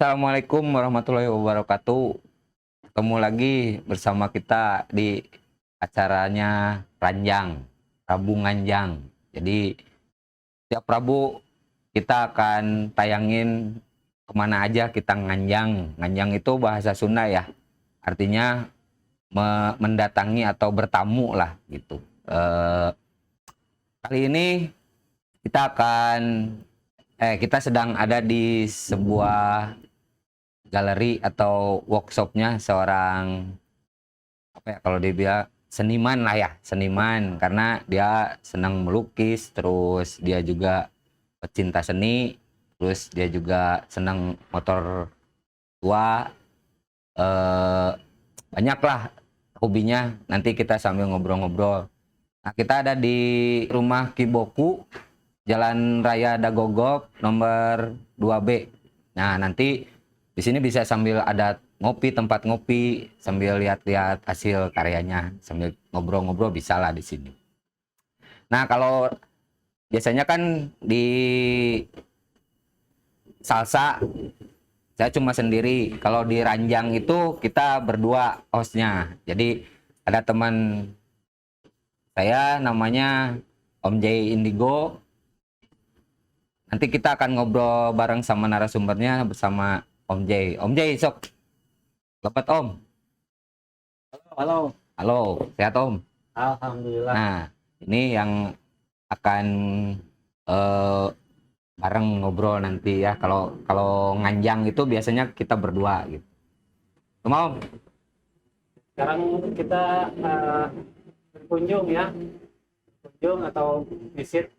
Assalamualaikum warahmatullahi wabarakatuh. Ketemu lagi bersama kita di acaranya Ranjang, Rabu Nganjang. Jadi tiap Rabu kita akan tayangin kemana aja kita nganjang. Nganjang itu bahasa Sunda ya, artinya mendatangi atau bertamu lah gitu. Kali ini kita sedang ada di sebuah galeri atau workshopnya seorang kalau dia bilang seniman lah ya, seniman karena dia senang melukis, terus dia juga pecinta seni, terus dia juga senang motor tua, banyak lah hobinya. Nanti kita sambil ngobrol-ngobrol. Nah, kita ada di rumah Kiboku, Jalan Raya Dagogop nomor 2B. Nah, nanti di sini bisa sambil ada tempat ngopi, sambil lihat-lihat hasil karyanya, sambil ngobrol-ngobrol bisa lah di sini. Nah, kalau biasanya kan di salsa saya cuma sendiri. Kalau di Ranjang itu kita berdua hostnya. Jadi ada teman saya namanya Om Jay Indigo. Nanti kita akan ngobrol bareng sama narasumbernya bersama Om Jay. Om Jay, sok. Dapat Om. Halo. Halo, sehat Om? Alhamdulillah. Nah, ini yang akan bareng ngobrol nanti ya. Kalau nganjang itu biasanya kita berdua gitu. Om. Sekarang kita berkunjung ya. Berkunjung atau visit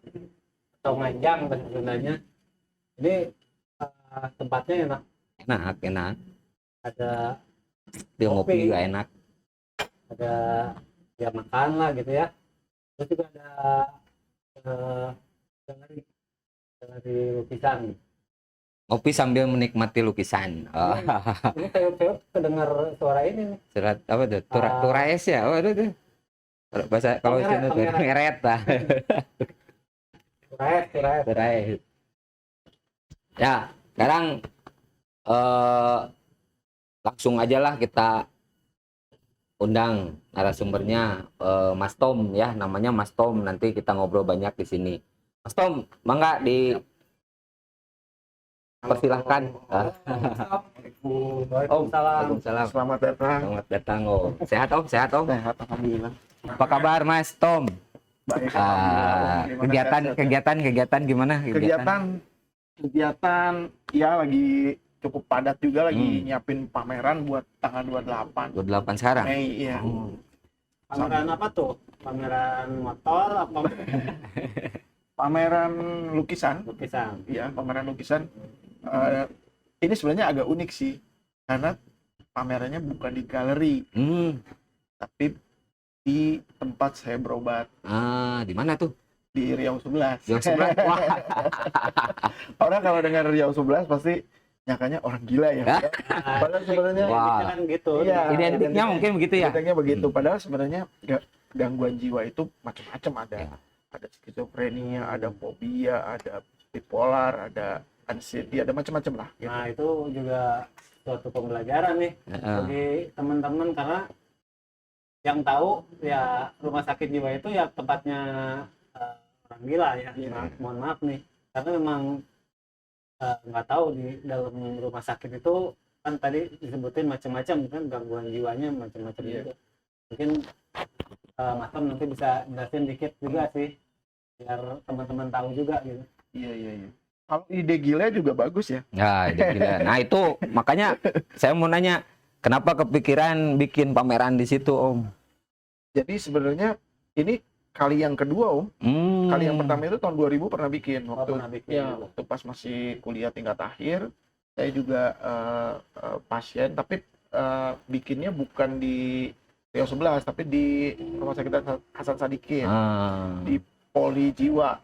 atau nganjang sebenarnya. Ini tempatnya enak. Enak. Ada Dia ngopi juga enak. Ada ya makan lah gitu ya. Terus juga ada galeri lukisan. Ngopi sambil menikmati lukisan. Oh. Ini saya kedengar suara ini nih. Surat apa tuh? Turais ya? Oh, itu. Bahasa kalau itu ngeret lah. Turais. Ya, sekarang langsung aja lah kita undang narasumbernya, Mas Tom ya, namanya Mas Tom. Nanti kita ngobrol banyak di sini. Mas Tom, mangga persilahkan. Waalaikumsalam. Selamat datang Om. Sehat Om? Sehat, alhamdulillah. Apa kabar Mas Tom? Baik, kegiatan gimana? Kegiatan ya lagi cukup padat juga, lagi nyiapin pameran buat tanggal 28 sekarang? Mei, iya. Pameran apa tuh? Pameran motor apa? Pameran lukisan. Iya, pameran lukisan. Ini sebenarnya agak unik sih, karena pamerannya bukan di galeri, tapi di tempat saya berobat. Di mana tuh? Di Riau 11. Riau 11. Wah. Orang kalau dengar Riau 11 pasti nyakanya orang gila ya. Padahal sebenarnya kan gitu. Iya, identiknya mungkin begitu ya. Identiknya begitu. Padahal sebenarnya gangguan jiwa itu macam-macam ada. Ya. Ada skizofrenia, ada fobia, ada bipolar, ada anxiety, ada macam-macam lah. Gitu. Nah, itu juga suatu pembelajaran nih bagi teman-teman, karena yang tahu ya rumah sakit jiwa itu ya tempatnya orang gila ya. Mohon maaf nih, karena memang nggak tahu di dalam rumah sakit itu kan tadi disebutin macam-macam kan, gangguan jiwanya macam-macam juga. Mungkin Mas Tom nanti bisa jelasin dikit juga sih biar teman-teman tahu juga gitu. Iya. Kalau ide gila juga bagus ya. Ya, ide gila. Nah, itu makanya saya mau nanya, kenapa kepikiran bikin pameran di situ, Om? Jadi sebenarnya ini kali yang kedua, Om. Kali yang pertama itu tahun 2000 pernah bikin. Waktu pas masih kuliah tingkat akhir, saya juga pasien, tapi bikinnya bukan di Riau 11, tapi di Rumah Sakit Hasan Sadikin, di Poli Jiwa.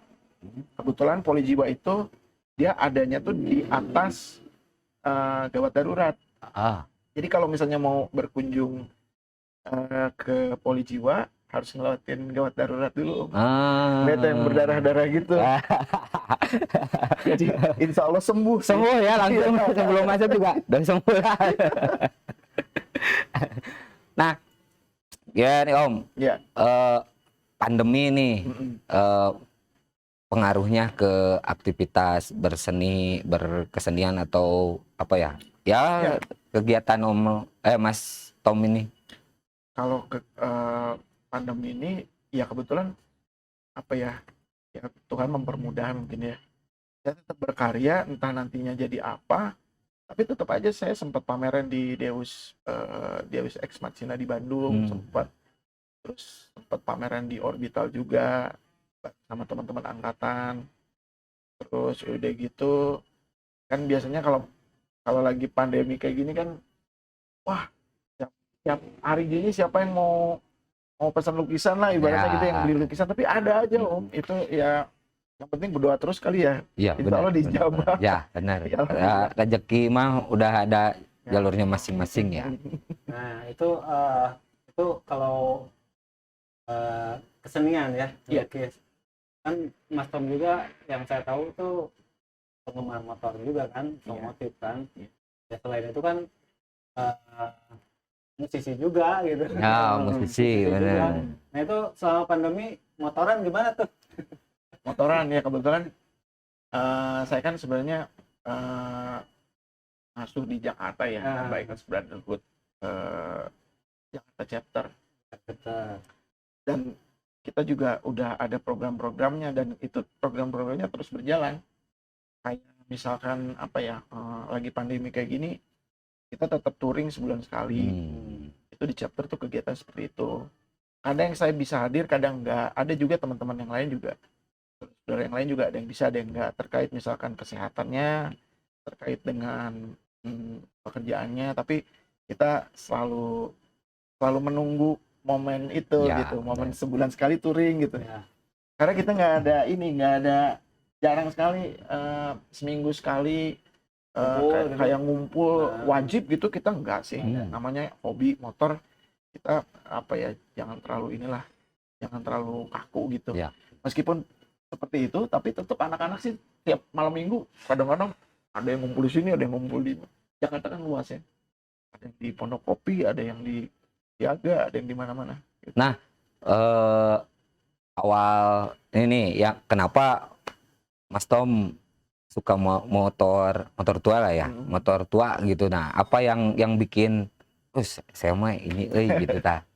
Kebetulan Poli Jiwa itu dia adanya tuh di atas gawat darurat. Jadi kalau misalnya mau berkunjung ke Poli Jiwa harus ngelewatin gawat darurat dulu. Lihat yang berdarah-darah gitu. Jadi insya Allah sembuh. Sembuh ya langsung sebelum masuk juga udah sembuh lah. Nah, ya nih Om, Ya. pandemi nih Mm-mm. pengaruhnya ke aktivitas berseni, berkesenian atau apa ya? Ya, Ya. kegiatan Mas Tom ini. Kalau pandemi ini ya kebetulan apa ya? Ya Tuhan mempermudah mungkin ya. Saya tetap berkarya, entah nantinya jadi apa, tapi tetap aja saya sempat pameran di Deus Ex Machina di Bandung, terus sempat pameran di Orbital juga sama teman-teman angkatan. Terus udah gitu kan biasanya kalau lagi pandemi kayak gini kan, wah tiap hari gini siapa yang mau pesan lukisan lah ibaratnya Ya. gitu, yang beli lukisan, tapi ada aja Om itu ya, yang penting berdoa terus kali ya. Iya, Insya Allah dijabah. Ya, benar. Ya, Ya, rezeki mah udah ada jalurnya masing-masing ya. Nah, itu kalau kesenian ya, Iya. melukis. Kan Mas Tom juga yang saya tahu tuh penggemar motor juga kan, otomotif kan. Ya selain itu kan musisi juga gitu. Ya, musisi, juga. benar. Nah itu selama pandemi motoran gimana tuh? Motoran ya kebetulan saya kan sebenarnya masuk di Jakarta ya, Bikers Brotherhood Jakarta Chapter. Dan kita juga udah ada program-programnya, dan itu program-programnya terus berjalan. Kayak misalkan apa ya, lagi pandemi kayak gini, kita tetap touring sebulan sekali. Itu di chapter tuh kegiatan seperti itu. Ada yang saya bisa hadir, kadang enggak. Ada juga teman-teman yang lain juga. Saudara yang lain juga ada yang bisa, ada yang enggak. Terkait misalkan kesehatannya, terkait dengan pekerjaannya. Tapi kita selalu menunggu momen itu gitu. Momen sebulan sekali touring gitu. Ya. Karena kita nggak ada jarang sekali seminggu sekali kayak ngumpul wajib gitu, kita enggak sih. Namanya hobi motor, kita apa ya, jangan terlalu kaku gitu. Meskipun seperti itu, tapi tetap anak-anak sih tiap malam minggu kadang-kadang ada yang ngumpul di sini, ada yang ngumpul di Jakarta kan luas ya. Ada yang di Pondokopi, ada yang di Siaga, ada yang di mana-mana. Gitu. Nah, awal ini ya kenapa Mas Tom suka motor tua lah ya, motor tua gitu. Nah, apa yang bikin saya mah ini gitu ta?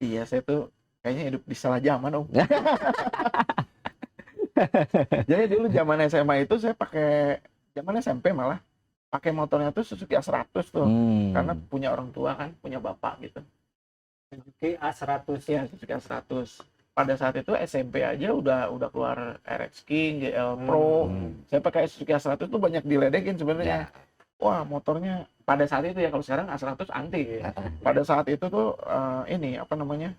Iya, saya tuh kayaknya hidup di salah zaman Om. Jadi dulu zaman SMA itu saya pakai, zaman SMP malah pakai motornya tuh Suzuki A100 tuh. Karena punya orang tua kan, punya bapak gitu. Suzuki A100 ya, Suzuki A100. Pada saat itu SMP aja udah keluar RX King, GL Pro. Saya pakai Suzuki A100 tuh banyak diledekin sebenarnya. Wah, motornya pada saat itu ya, kalau sekarang A100 antik. Pada saat itu tuh ini apa namanya?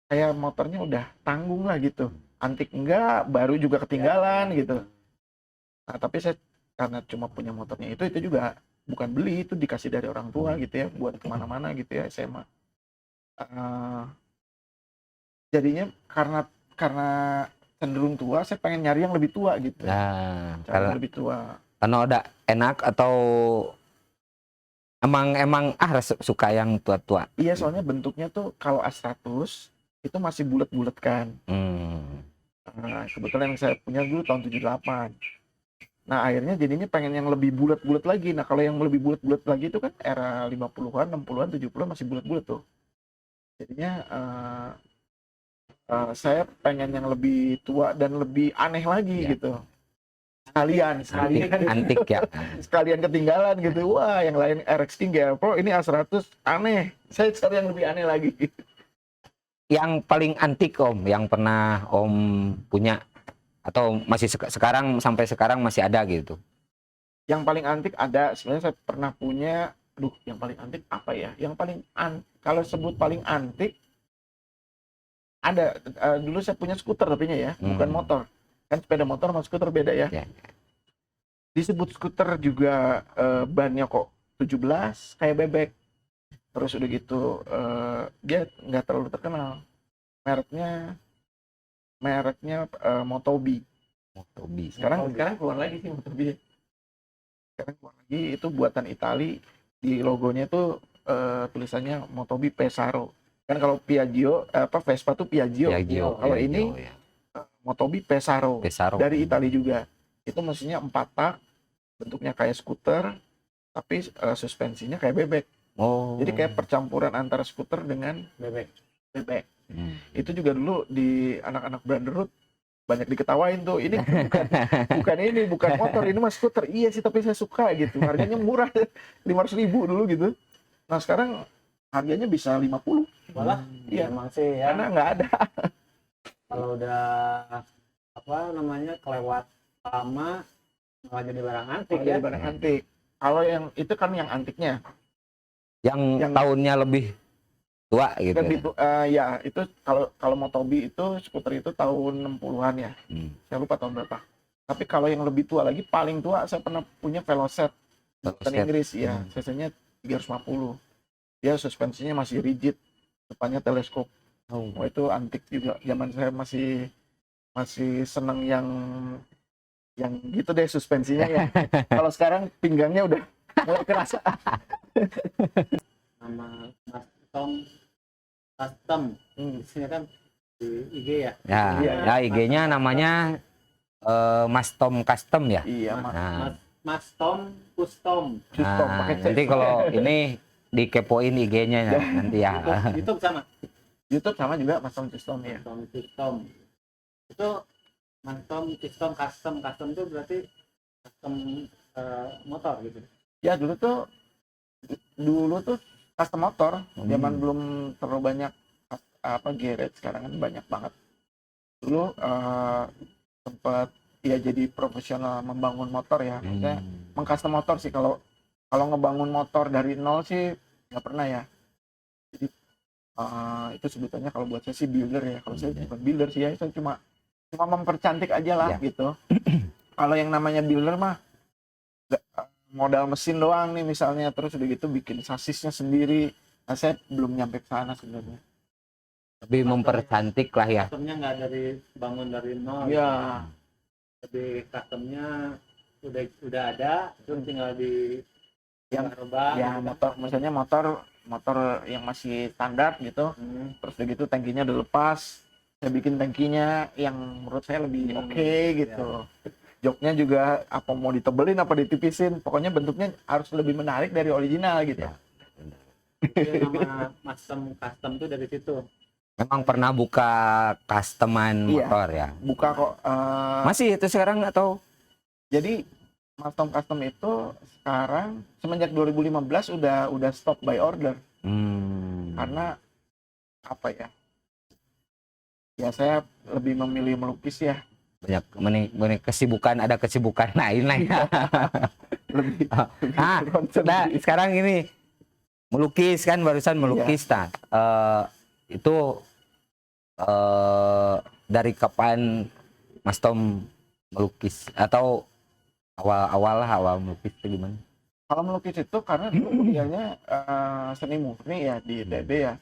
Kayak motornya udah tanggung lah gitu. Antik enggak, baru juga ketinggalan gitu. Nah, tapi saya karena cuma punya motornya itu juga bukan beli, itu dikasih dari orang tua gitu ya, buat kemana-mana gitu ya, SMA. Jadinya karena cenderung tua, saya pengen nyari yang lebih tua gitu. Nah, karena lebih tua. Karena udah enak atau emang suka yang tua-tua? Iya, soalnya bentuknya tuh kalau A100 itu masih bulat-bulat kan. Nah, kebetulan yang saya punya dulu tahun 78. Nah, akhirnya jadinya pengen yang lebih bulat-bulat lagi. Nah, kalau yang lebih bulat-bulat lagi itu kan era 50-an, 60-an, 70-an masih bulat-bulat tuh. Jadinya saya pengen yang lebih tua dan lebih aneh lagi gitu. Sekalian antik ya. Sekalian ketinggalan gitu. Wah, yang lain RX King GL Pro, ini A100 aneh. Saya cari yang lebih aneh lagi. Yang paling antik Om, yang pernah Om punya atau masih sekarang sampai sekarang masih ada gitu? Yang paling antik ada, sebenarnya saya pernah punya. Yang paling antik apa ya? Yang paling kalau sebut paling antik ada, dulu saya punya skuter tapinya ya, bukan motor. Kan sepeda motor sama skuter beda ya. Disebut skuter juga bannya kok 17 kayak bebek. Terus udah gitu dia nggak terlalu terkenal. Mereknya mereknya Motobi. Motobi. Sekarang keluar lagi sih Motobi. Sekarang keluar lagi, itu buatan Itali. Di logonya tuh tulisannya Motobi Pesaro. Kan kalau Piaggio Vespa tuh Piaggio. Kalau ini ya. Motobi Pesaro. Dari Itali juga. Itu mesinnya 4 tak, bentuknya kayak skuter, tapi suspensinya kayak bebek. Jadi kayak percampuran antara skuter dengan bebek. Itu juga dulu di anak-anak Brotherhood banyak diketawain tuh, ini bukan motor, ini mah skuter. Iya sih, tapi saya suka gitu, harganya murah 500.000 dulu gitu. Nah sekarang harganya bisa 50. Malah iya, emang sih ya, karena nggak ada. kalau udah kelewat lama malah jadi barang antik ya. Barang antik. Kalau yang itu kan yang antiknya, yang tahunnya lebih tua gitu. Ya itu kalau Motobi itu skuter itu tahun 60-an ya. Saya lupa tahun berapa. Tapi kalau yang lebih tua lagi, paling tua saya pernah punya Veloset buatan Inggris ya. cc-nya 350. Dia suspensinya masih rigid, depannya teleskop. Itu antik juga. Zaman saya masih seneng yang gitu deh suspensinya ya. Kalau sekarang pinggangnya udah mulai kerasa. Nama Mas Tom Custom, isinya kan di IG ya. Ya IG-nya namanya Mas Tom Custom ya. Iya, Mas Tom Custom. Nanti kalau ini dikepoin IG-nya ya, nanti ya. YouTube sama. YouTube sama juga Mas Tom Custom ya. Mas Tom Custom. Itu Mas Tom Custom itu berarti custom motor gitu. Ya dulu tuh custom motor, zaman belum terlalu banyak garage. Sekarang kan banyak banget. Dulu sempat ya jadi profesional membangun motor ya, maksudnya mengcustom motor sih. Kalau ngebangun motor dari nol sih nggak pernah ya. Jadi itu sebutannya kalau buat saya sih builder ya. Kalau saya bukan builder sih ya, saya cuma mempercantik aja lah gitu. Kalau yang namanya builder mah modal mesin doang nih misalnya, terus udah gitu bikin sasisnya sendiri. Nah, saya belum nyampe ke sana sebenarnya. Lebih mempercantik lah ya. Customnya nggak bangun dari nol. Iya. Lebih customnya udah ada, terus tinggal di yang rubah. Ya motor, misalnya motor yang masih standar gitu. Terus udah gitu tangkinya udah lepas. Saya bikin tangkinya yang menurut saya lebih oke gitu. Joknya juga apa mau ditebelin apa ditipisin, pokoknya bentuknya harus lebih menarik dari original gitu. Nama Custom itu dari situ. Memang pernah buka customan motor ya? Buka kok. Masih itu sekarang atau? Jadi Mas Tom Custom itu sekarang semenjak 2015 udah stop by order. Karena apa ya? Ya saya lebih memilih melukis ya. Banyak kesibukan, ada kesibukan lain lah ya. Sekarang ini melukis kan, barusan melukis. Itu dari kapan Mas Tom melukis, atau awal melukis itu gimana? Kalau melukis itu karena dulu kuliahnya seni murni ya di ITB ya,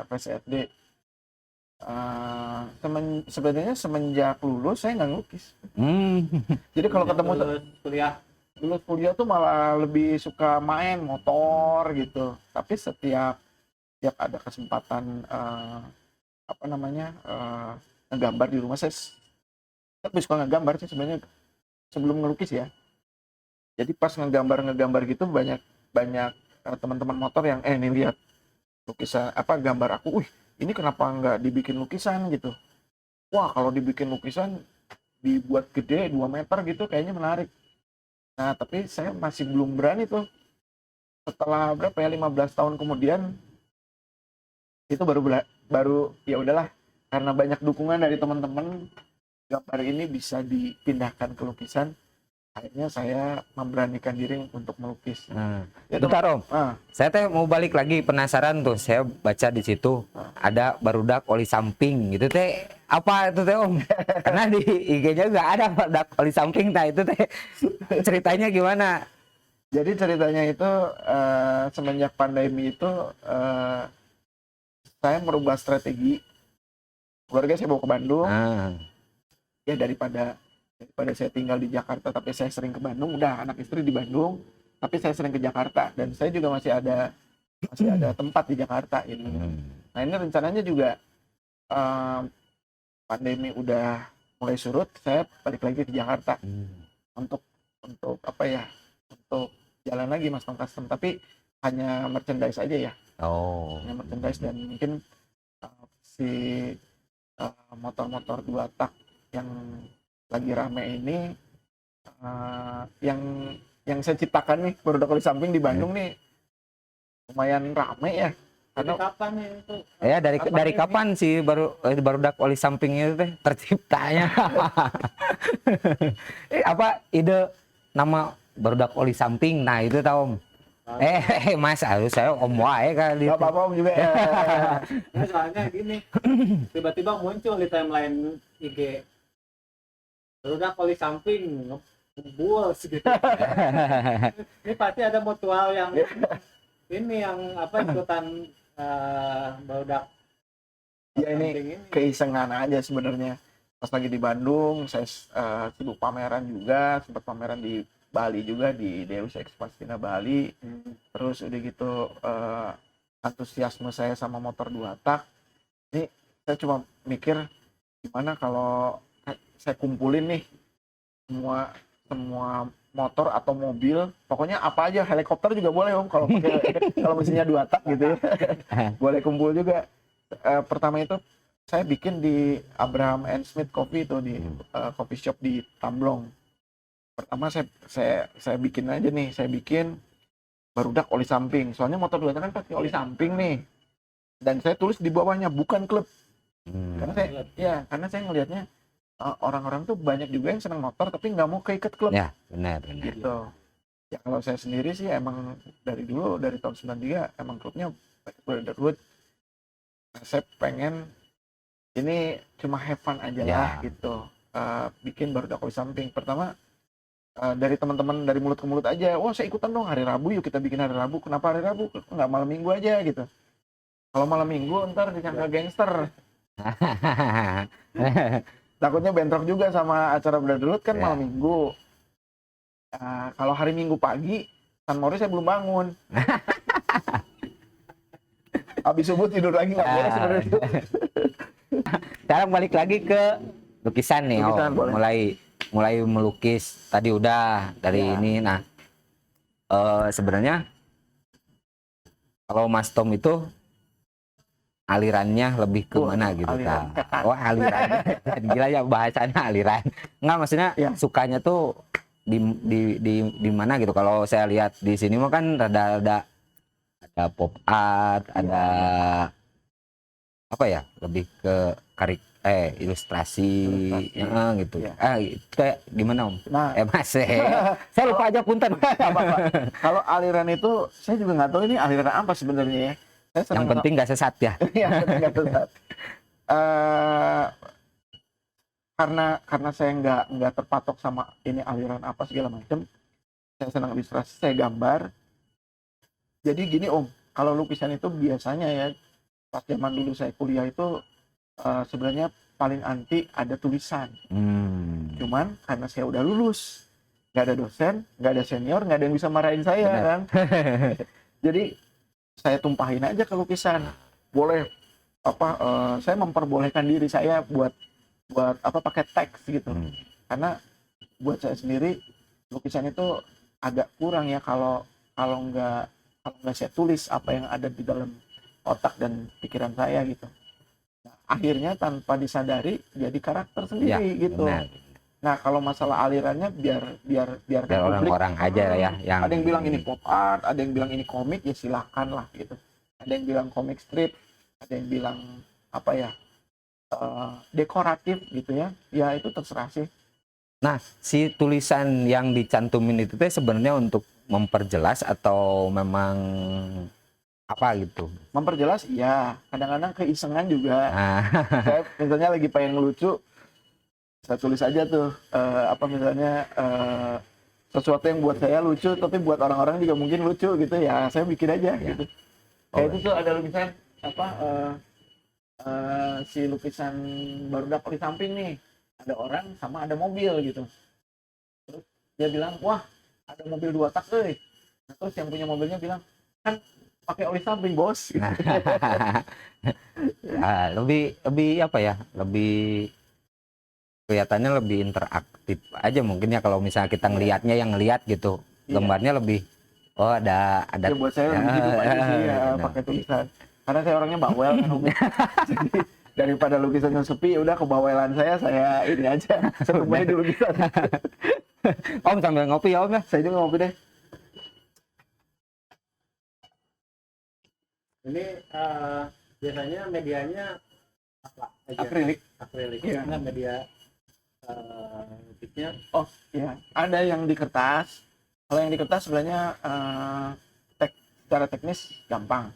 PSSD. Sebenarnya semenjak lulus saya nggak ngelukis. Jadi kalau ketemu lulus kuliah tuh malah lebih suka main motor gitu. Tapi setiap ada kesempatan ngegambar di rumah, saya lebih suka ngegambar sih sebenarnya sebelum ngelukis ya. Jadi pas ngegambar gitu banyak teman-teman motor yang nih lihat lukisan gambar aku, ini kenapa nggak dibikin lukisan gitu. Wah, kalau dibikin lukisan dibuat gede 2 meter gitu kayaknya menarik. Nah, tapi saya masih belum berani tuh. Setelah 15 tahun kemudian itu baru ya udahlah, karena banyak dukungan dari teman-teman, gambar ini bisa dipindahkan ke lukisan. Akhirnya saya memberanikan diri untuk melukis. Bentar Om, saya mau balik lagi, penasaran tuh. Saya baca di situ ada barudak oli samping gitu teh. Apa itu teh Om? Karena di IG-nya nggak ada barudak oli samping. Nah itu teh ceritanya gimana? Jadi ceritanya itu semenjak pandemi itu saya merubah strategi. keluarga saya bawa ke Bandung. Ah. Ya daripada saya tinggal di Jakarta tapi saya sering ke Bandung, udah anak istri di Bandung tapi saya sering ke Jakarta, dan saya juga masih ada tempat di Jakarta gitu. Nah ini rencananya juga pandemi udah mulai surut, saya balik lagi ke Jakarta untuk apa ya, untuk jalan lagi Mas Custom, tapi hanya merchandise aja ya. Hanya merchandise, dan mungkin si motor-motor 2 tak yang lagi rame ini, yang saya ciptakan nih, Barudak Oli Samping di Bandung nih lumayan rame ya. Karena kapan nih itu? Ya dari kapan sih Barudak Oli Samping itu teh terciptanya? Apa ide nama Barudak Oli Samping? Nah itu tahu Om. Mas, harus saya Om wae kali. Gak apa-apa Om juga ya. Nah, soalnya gini, tiba-tiba muncul di timeline IG Barudak Oli Samping ngebul gitu. Ini pasti ada mutual yang ini yang apa ikutan Barudak. Ya ini keisengan aja sebenarnya. Pas lagi di Bandung, saya sibuk pameran juga, sempat pameran di Bali juga, di Deus Ex Machina Bali. Terus udah gitu antusiasme saya sama motor 2 tak. Ini saya cuma mikir gimana kalau saya kumpulin nih semua motor atau mobil, pokoknya apa aja, helikopter juga boleh Om kalau kalau mesinnya 2 tak gitu ya. Boleh kumpul juga. Pertama itu saya bikin di Abraham and Smith Coffee itu, di coffee shop di Tamblong. Pertama saya bikin aja nih, saya bikin Barudak Oli Samping. Soalnya motor 2 tak kan pakai oli samping nih. Dan saya tulis di bawahnya bukan klub. Karena saya ngelihatnya orang-orang tuh banyak juga yang senang motor tapi nggak mau keikat klub. Ya, benar. Gitu. Ya kalau saya sendiri sih emang dari dulu, dari tahun 93 emang klubnya Brotherhood. Nah, saya pengen ini cuma have fun aja lah gitu. Bikin Barudak Oli Samping. Pertama dari teman-teman, dari mulut ke mulut aja. Wah, saya ikutan dong hari Rabu, yuk kita bikin hari Rabu. Kenapa hari Rabu? Nggak malam Minggu aja gitu. Kalau malam Minggu ntar disangka gangster. Takutnya bentrok juga sama acara Brotherhood kan malam Minggu. Kalau hari Minggu pagi, San Mori saya belum bangun. Habis subuh tidur lagi nggak boleh sebenarnya. Sekarang balik lagi ke lukisan nih. Lukisan, mulai melukis tadi udah dari ini. Nah, sebenarnya kalau Mas Tom itu alirannya lebih ke mana gitu kan? Aliran. Gila ya bahasanya aliran. Enggak, maksudnya sukanya tuh di mana gitu. Kalau saya lihat di sini mah kan ada pop art, ada apa ya? Lebih ke ilustrasi. Gitu. Kayak gimana Om? Nah, Mas, saya lupa aja punten. Kalau aliran itu saya juga nggak tahu ini aliran apa sebenarnya ya. Yang penting nggak sesat ya. Yang penting nggak sesat. Karena saya nggak terpatok sama ini aliran apa segala macam. Saya senang ilustrasi, saya gambar. Jadi gini Om, kalau lukisan itu biasanya ya, pas zaman dulu saya kuliah itu sebenarnya paling anti ada tulisan. Cuman karena saya udah lulus, nggak ada dosen, nggak ada senior, nggak ada yang bisa marahin saya kan. Jadi saya tumpahin aja ke lukisan. Boleh saya memperbolehkan diri saya buat pakai teks gitu. Karena buat saya sendiri lukisan itu agak kurang ya kalau nggak saya tulis apa yang ada di dalam otak dan pikiran saya gitu. Nah, akhirnya tanpa disadari jadi karakter sendiri gitu. Benar. Nah, kalau masalah alirannya biar orang-orang aja ya yang ada yang bilang ini pop art, ada yang bilang ini komik, ya silakan lah gitu. Ada yang bilang komik strip, ada yang bilang apa ya? Dekoratif gitu ya. Ya itu terserah sih. Nah, si tulisan yang dicantumin itu teh sebenarnya untuk memperjelas atau memang apa gitu? Memperjelas iya, kadang-kadang keisengan juga. Saya misalnya lagi pengen ngelucu, saya tulis aja tuh misalnya sesuatu yang buat saya lucu tapi buat orang-orang juga mungkin lucu gitu ya, saya bikin aja gitu. Kayak itu tuh ada lukisan si lukisan barudak di samping nih ada orang sama ada mobil gitu. Terus dia bilang, wah ada mobil 2 tak euy. Nah, terus yang punya mobilnya bilang, kan pakai oli samping bos. Gitu. Ya, lebih apa ya? Lebih kelihatannya lebih interaktif aja mungkin ya kalau misalnya kita ngelihatnya yang ngelihat gitu. Iya. Gambarnya lebih oh ada Ya buat saya lebih hidup aja sih ya benar. pakai tulisan. Karena saya orangnya bawel kan Om. Jadi daripada lukisannya sepi, udah kebawelan saya ini aja setumai di lukisan. Om sambil ngopi ya Om ya. Saya juga ngopi deh. Ini biasanya medianya apa aja? Akrilik. Akrilik. Iya. Enggak media lukisnya. Oh iya, ada yang di kertas. Kalau yang di kertas sebenarnya secara teknis gampang.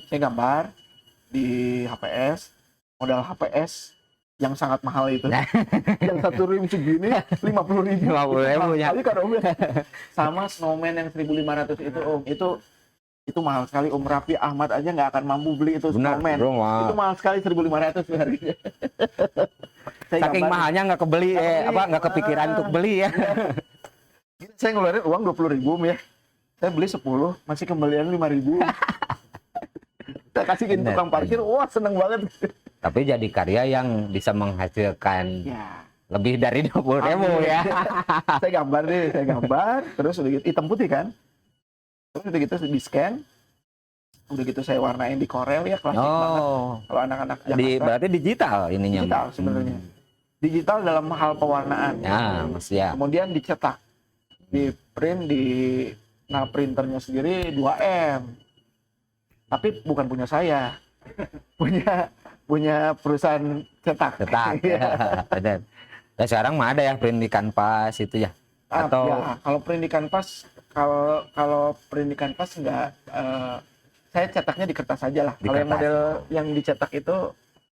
Saya gambar di HPS, modal HPS yang sangat mahal itu. Yang satu rim segini 50.000. 50.000 ya. Kali kan Om ya. Sama snowman yang 1.500 itu Om. Itu mahal sekali Om. Raffi Ahmad aja nggak akan mampu beli itu Benar, snowman. bro, wah. Itu mahal sekali 1.500 harganya. Saya Saking gambar- mahalnya nggak kebeli, nggak kepikiran untuk beli ya. Saya ngeluarin uang 20.000 Om ya. Saya beli 10, masih kembalian 5.000. Saya kasihin Bener, tukang parkir, wah seneng banget. Tapi jadi karya yang bisa menghasilkan Ya. lebih dari 20.000 ya. Saya gambar deh, saya gambar, terus udah gitu hitam putih kan. Terus udah gitu di scan. Udah gitu saya warnain di Corel ya, klasik banget. Oh, Kalau anak-anak Jakarta, berarti digital ininya. digital sebenarnya. Digital dalam hal pewarnaan. Ya, Mas ya. Kemudian dicetak, di print nah printernya sendiri 2M. Tapi bukan punya saya. punya perusahaan cetak. Cetak. Iya. Benar. Dan sekarang mah ada ya print di kanvas itu ya. Atau Ya, kalau print di kanvas, kalau print di kanvas enggak, saya cetaknya di kertas aja lah. Di Kalau yang kertas. model yang dicetak itu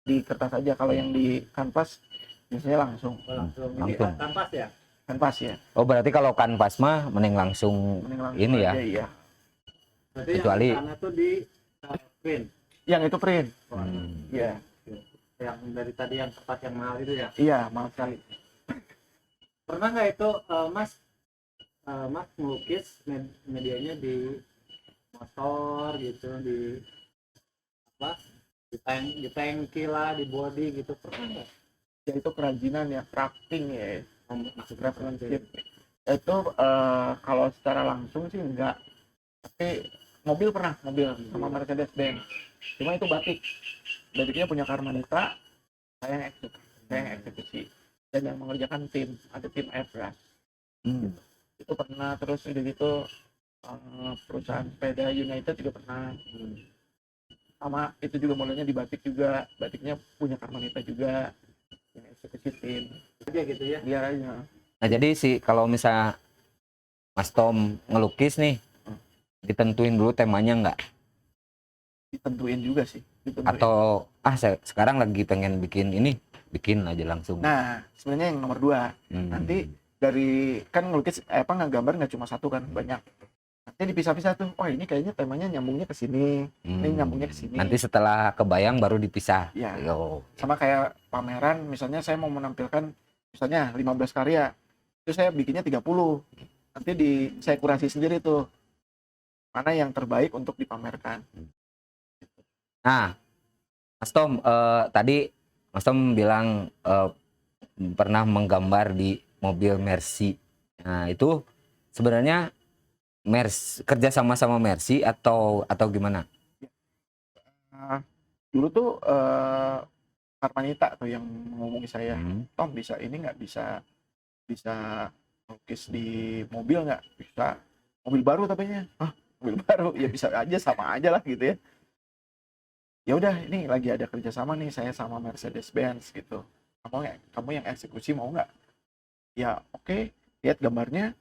di kertas aja. Kalau yang di kanvas biasanya langsung Langsung. Ini Langsung. kanvas ya. kanvas ya. Oh, berarti kalau kanvas mah mending langsung Mending langsung ini ya. aja, iya. Berarti Kecuali- yang sana tuh di print. Yang itu print. Hmm. Iya. Yang dari tadi yang kertas yang mahal itu ya. Iya, mahal sekali. Pernah nggak itu Mas melukis medianya di motor gitu, di apa, di tangki lah, di body gitu, pernah nggak? Ya itu kerajinan ya, crafting ya. Masuk Craftsmanship. Itu kalau secara langsung sih enggak. Tapi mobil pernah, mobil sama Mercedes Benz. Cuma itu batik. Batiknya punya Karmanita, saya yang eksekusi. Dan yang mengerjakan tim, ada tim airbrush. Hmm. Itu pernah, terus udah gitu perusahaan sepeda United juga pernah. Sama itu juga modelnya di batik juga, batiknya punya Karmanita juga, yang eksekusi tim. aja gitu ya. Biar aja. Nah, jadi sih kalau misalnya Mas Tom ngelukis nih, ditentuin dulu temanya nggak? Ditentuin juga sih. Ditentuin. Atau saya sekarang lagi pengen bikin ini, bikin aja langsung. Nah, sebenarnya yang nomor 2. Hmm. Nanti dari kan ngelukis ngegambar nggak cuma satu kan, banyak. Nanti dipisah-pisah tuh. Oh, ini kayaknya temanya nyambungnya ke sini. Ini nyambungnya ke sini. Nanti setelah kebayang baru dipisah. Ya. Yo. Sama kayak pameran, misalnya saya mau menampilkan misalnya 15 karya. Itu saya bikinnya 30. Nanti saya kurasi sendiri tuh. Mana yang terbaik untuk dipamerkan. Nah, Mas Tom, tadi Mas Tom bilang pernah menggambar di mobil Mercy. Nah, itu sebenarnya kerja sama Mercy atau gimana? Nah, dulu tuh Karmanita tuh yang ngomongin saya, Tom bisa ini nggak, bisa lukis di mobil nggak? Bisa. Mobil baru tapenya. Hah, mobil baru? Ya bisa aja, sama aja lah gitu ya. Ya udah, ini lagi ada kerjasama nih saya sama Mercedes Benz gitu. Kamu yang eksekusi mau nggak? Ya oke. Lihat gambarnya,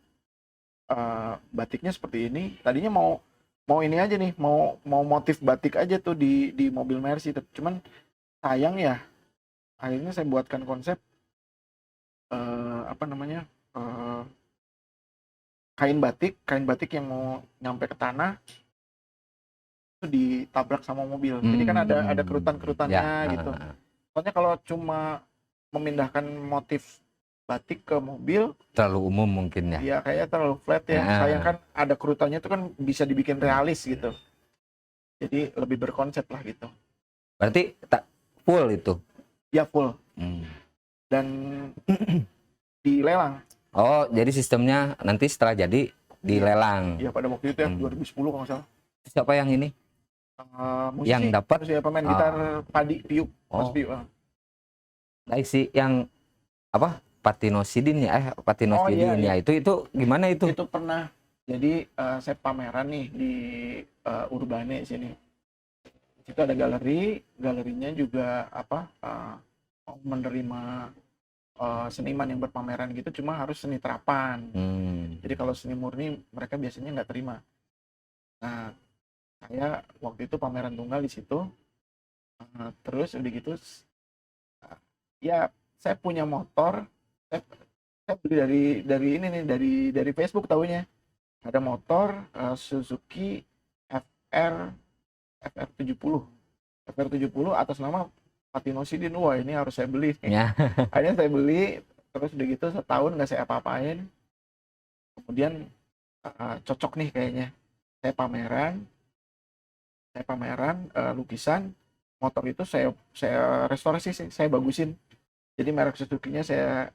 batiknya seperti ini. Tadinya mau ini aja nih, mau motif batik aja tuh di mobil Mercy. Cuman sayang ya, akhirnya saya buatkan konsep kain batik yang mau nyampe ke tanah, itu ditabrak sama mobil. Jadi kan ada kerutan-kerutannya Ya. gitu. Soalnya kalau cuma memindahkan motif batik ke mobil, Terlalu umum mungkin ya. ya kayaknya terlalu flat ya. Sayang kan ada kerutannya itu kan bisa dibikin realis gitu. Jadi lebih berkonsep lah gitu. Berarti tak full itu. Ya full. Dan dilelang. Oh, jadi sistemnya nanti setelah jadi dilelang. Ya pada waktu itu ya 2010 kalau nggak salah. Siapa yang ini? Musisi, Yang dapat? ya pemain gitar Padi Piuk, Mas Oh. Piuk. Baik sih yang apa? Patinosidin ya, patinosidin iya. ya. Itu gimana itu? Itu pernah. Jadi saya pameran nih di Urbane sini. Di situ ada galerinya juga mau menerima seniman yang berpameran gitu, cuma harus seni terapan. Jadi kalau seni murni mereka biasanya nggak terima. Nah, saya waktu itu pameran tunggal di situ. Terus udah gitu, ya saya punya motor. Saya beli dari ini nih, dari Facebook tahunya. Ada motor Suzuki FR70 atas nama Patinosidin. Wah, ini harus saya beli. Ya. Akhirnya saya beli, terus udah gitu setahun nggak saya apa-apain. Kemudian cocok nih kayaknya. Saya pameran lukisan motor itu, saya restorasi sih, saya bagusin. Jadi merek Suzuki-nya saya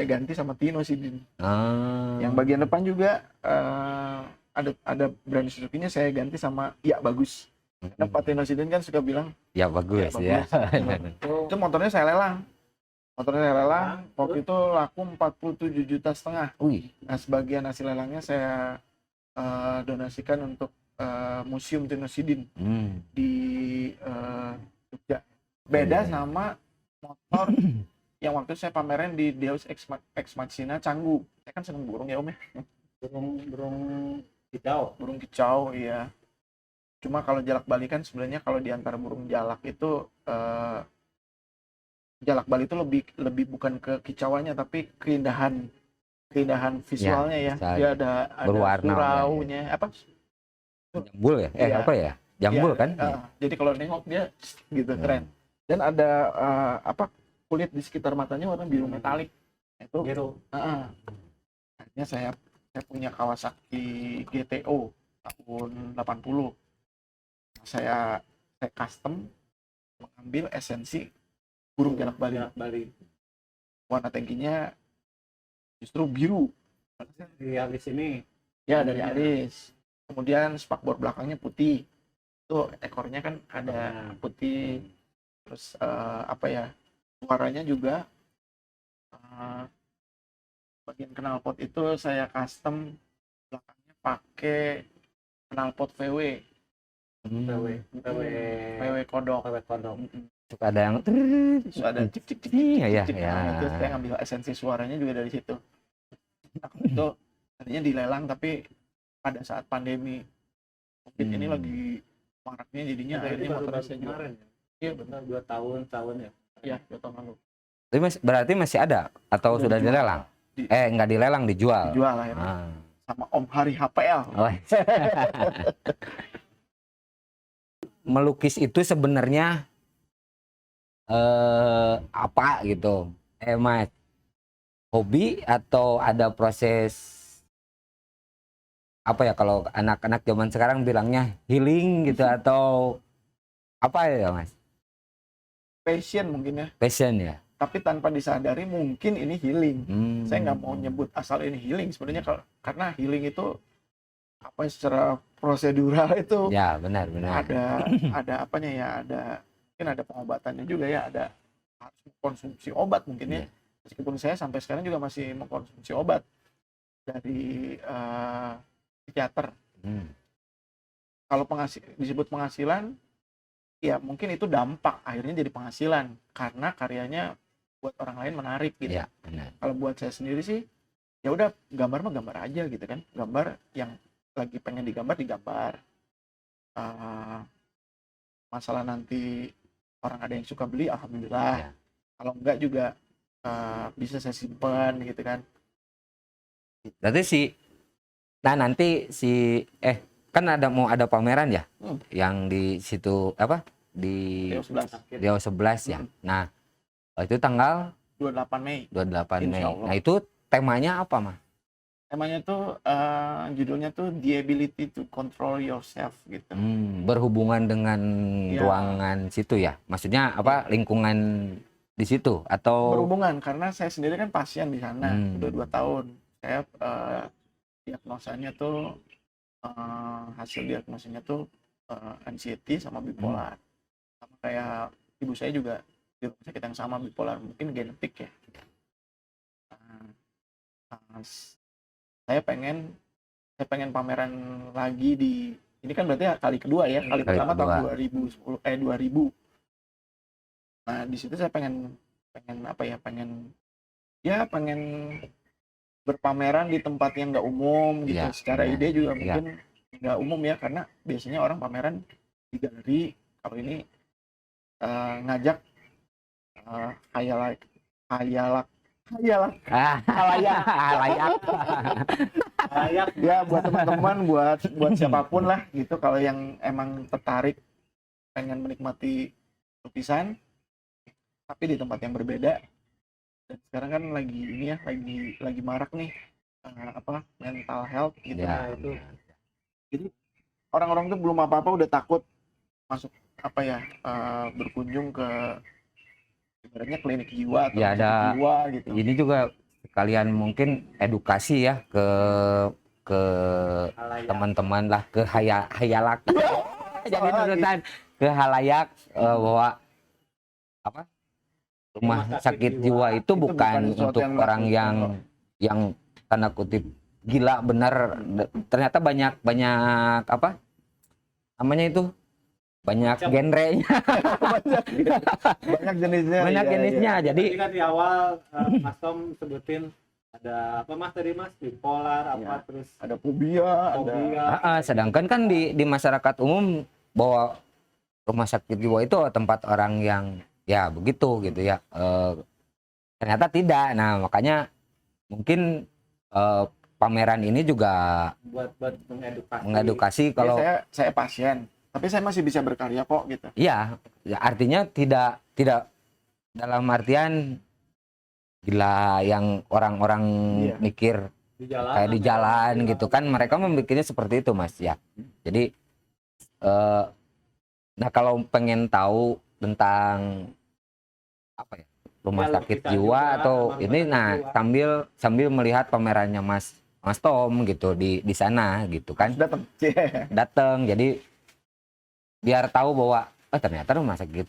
ganti sama Tinosidin. Yang bagian depan juga ada brand Suzuki-nya saya ganti sama Ya Bagus. Karena Pak Tinosidin kan suka bilang Ya bagus ya. Itu motornya saya lelang. Waktu itu laku 47,5 juta. Nah, sebagian hasil lelangnya saya donasikan untuk Museum Tinosidin di Jogja. Beda sama motor yang waktu saya pameran di Deus Ex Machina Canggu. Saya kan seneng burung ya Om ya. Burung kicau, iya. Cuma kalau jalak bali kan sebenarnya kalau di antara burung jalak itu jalak bali itu lebih bukan ke kicauannya tapi keindahan visualnya ya. Dia ada berwarna suraunya apa? Jambul ya? Iya. Apa ya? Jambul kan? Jadi kalau nengok dia gitu keren. Dan ada kulit di sekitar matanya warna biru metalik. Itu biru. Akhirnya saya punya Kawasaki GTO tahun 80. Saya custom mengambil esensi burung jalak bali. Warna tangkinya justru biru. Dari alis ini. Ya, dari alis. Kemudian spakbor belakangnya putih. Itu ekornya kan ada putih. Terus suaranya juga bagian knalpot itu saya custom belakangnya pakai knalpot VW kodok. Suka ada yang ada cik ya. Terus saya ngambil esensi suaranya juga dari situ. Nah, itu tadinya dilelang tapi pada saat pandemi COVID ini lagi maraknya, jadinya akhirnya motor saya jual. Iya benar, 2 tahun ya. Iya, 2 tahun lalu. Tapi berarti masih ada atau sudah dilelang? Nggak dilelang, dijual. Dijual akhirnya. Sama Om Hari HPL. Melukis itu sebenarnya apa gitu? Mas, hobi atau ada proses apa ya, kalau anak-anak zaman sekarang bilangnya healing gitu atau apa ya Mas? Passion mungkin ya. Passion ya. Tapi tanpa disadari mungkin ini healing. Saya nggak mau nyebut asal ini healing sebenarnya, karena healing itu secara prosedural itu. Ya benar. Ada apanya ya, mungkin ada pengobatannya juga ya, ada harus mengkonsumsi obat mungkin ya. Meskipun saya sampai sekarang juga masih mengkonsumsi obat dari psikiater. Kalau disebut penghasilan, ya mungkin itu dampak akhirnya jadi penghasilan karena karyanya buat orang lain menarik gitu. Ya, benar. Kalau buat saya sendiri sih, ya udah gambar mah gambar aja gitu kan. Gambar yang lagi pengen digambar. Masalah nanti orang ada yang suka beli, alhamdulillah. Kalau enggak juga bisa saya simpan gitu kan. Berarti nanti kan mau ada pameran ya, Hmm. yang di situ apa di Dewa 11 Dewa 11 ya. Nah, itu tanggal 28 Mei. 28 Mei. Insya Allah. Nah, itu temanya apa, Mas? Temanya tuh judulnya tuh The Ability to Control Yourself gitu. Berhubungan dengan Ya. ruangan situ ya. Maksudnya apa? Lingkungan di situ atau Berhubungan karena saya sendiri kan pasien di sana udah 2 tahun. Saya diagnosanya tuh hasil diagnosanya tuh anxiety sama bipolar. Sama kayak ibu saya juga di rumah sakit yang sama bipolar, mungkin genetik ya. Saya pengen pameran lagi di ini kan berarti kali kedua ya. Kali pertama tahun 2010 2000. Nah, di situ saya pengen apa ya? Pengen berpameran di tempat yang nggak umum gitu. Ya, Secara ya, ide juga ya. mungkin nggak umum ya, karena biasanya orang pameran di galeri. Kalau ini ngajak halayak ya, buat teman-teman, buat siapapun lah gitu, kalau yang emang tertarik pengen menikmati lukisan tapi di tempat yang berbeda. Dan sekarang kan lagi ini ya, lagi marak nih mental health gitu. Ya. Itu jadi orang-orang tuh belum apa-apa udah takut masuk berkunjung ke ibaratnya klinik jiwa atau Ya, ada jiwa gitu. ini juga kalian mungkin edukasi ya ke teman-teman lah, ke hayalak jadi nurutan ke halayak bahwa apa rumah sakit jiwa itu bukan untuk orang yang tanda kutip gila benar. Ternyata banyak apa namanya itu, banyak genrenya. banyak jenisnya. Banyak jenisnya. Jadi Jadi kan di awal Mas Tom sebutin ada apa Mas tadi Mas, bipolar apa terus ada fobia, sedangkan kan di masyarakat umum bahwa rumah sakit jiwa itu tempat orang yang ya begitu gitu ya. Ternyata tidak. Nah, makanya mungkin pameran ini juga buat mengedukasi kalau saya pasien, tapi saya masih bisa berkarya kok gitu. Iya, ya, artinya tidak dalam artian gila yang orang-orang mikir kayak di jalan gitu kan, mereka memikirnya seperti itu, Mas ya. Jadi nah kalau pengen tahu tentang apa ya, rumah sakit jiwa atau ini, nah sambil melihat pamerannya Mas Tom gitu di sana gitu kan, datang jadi biar tahu bahwa ternyata rumah sakit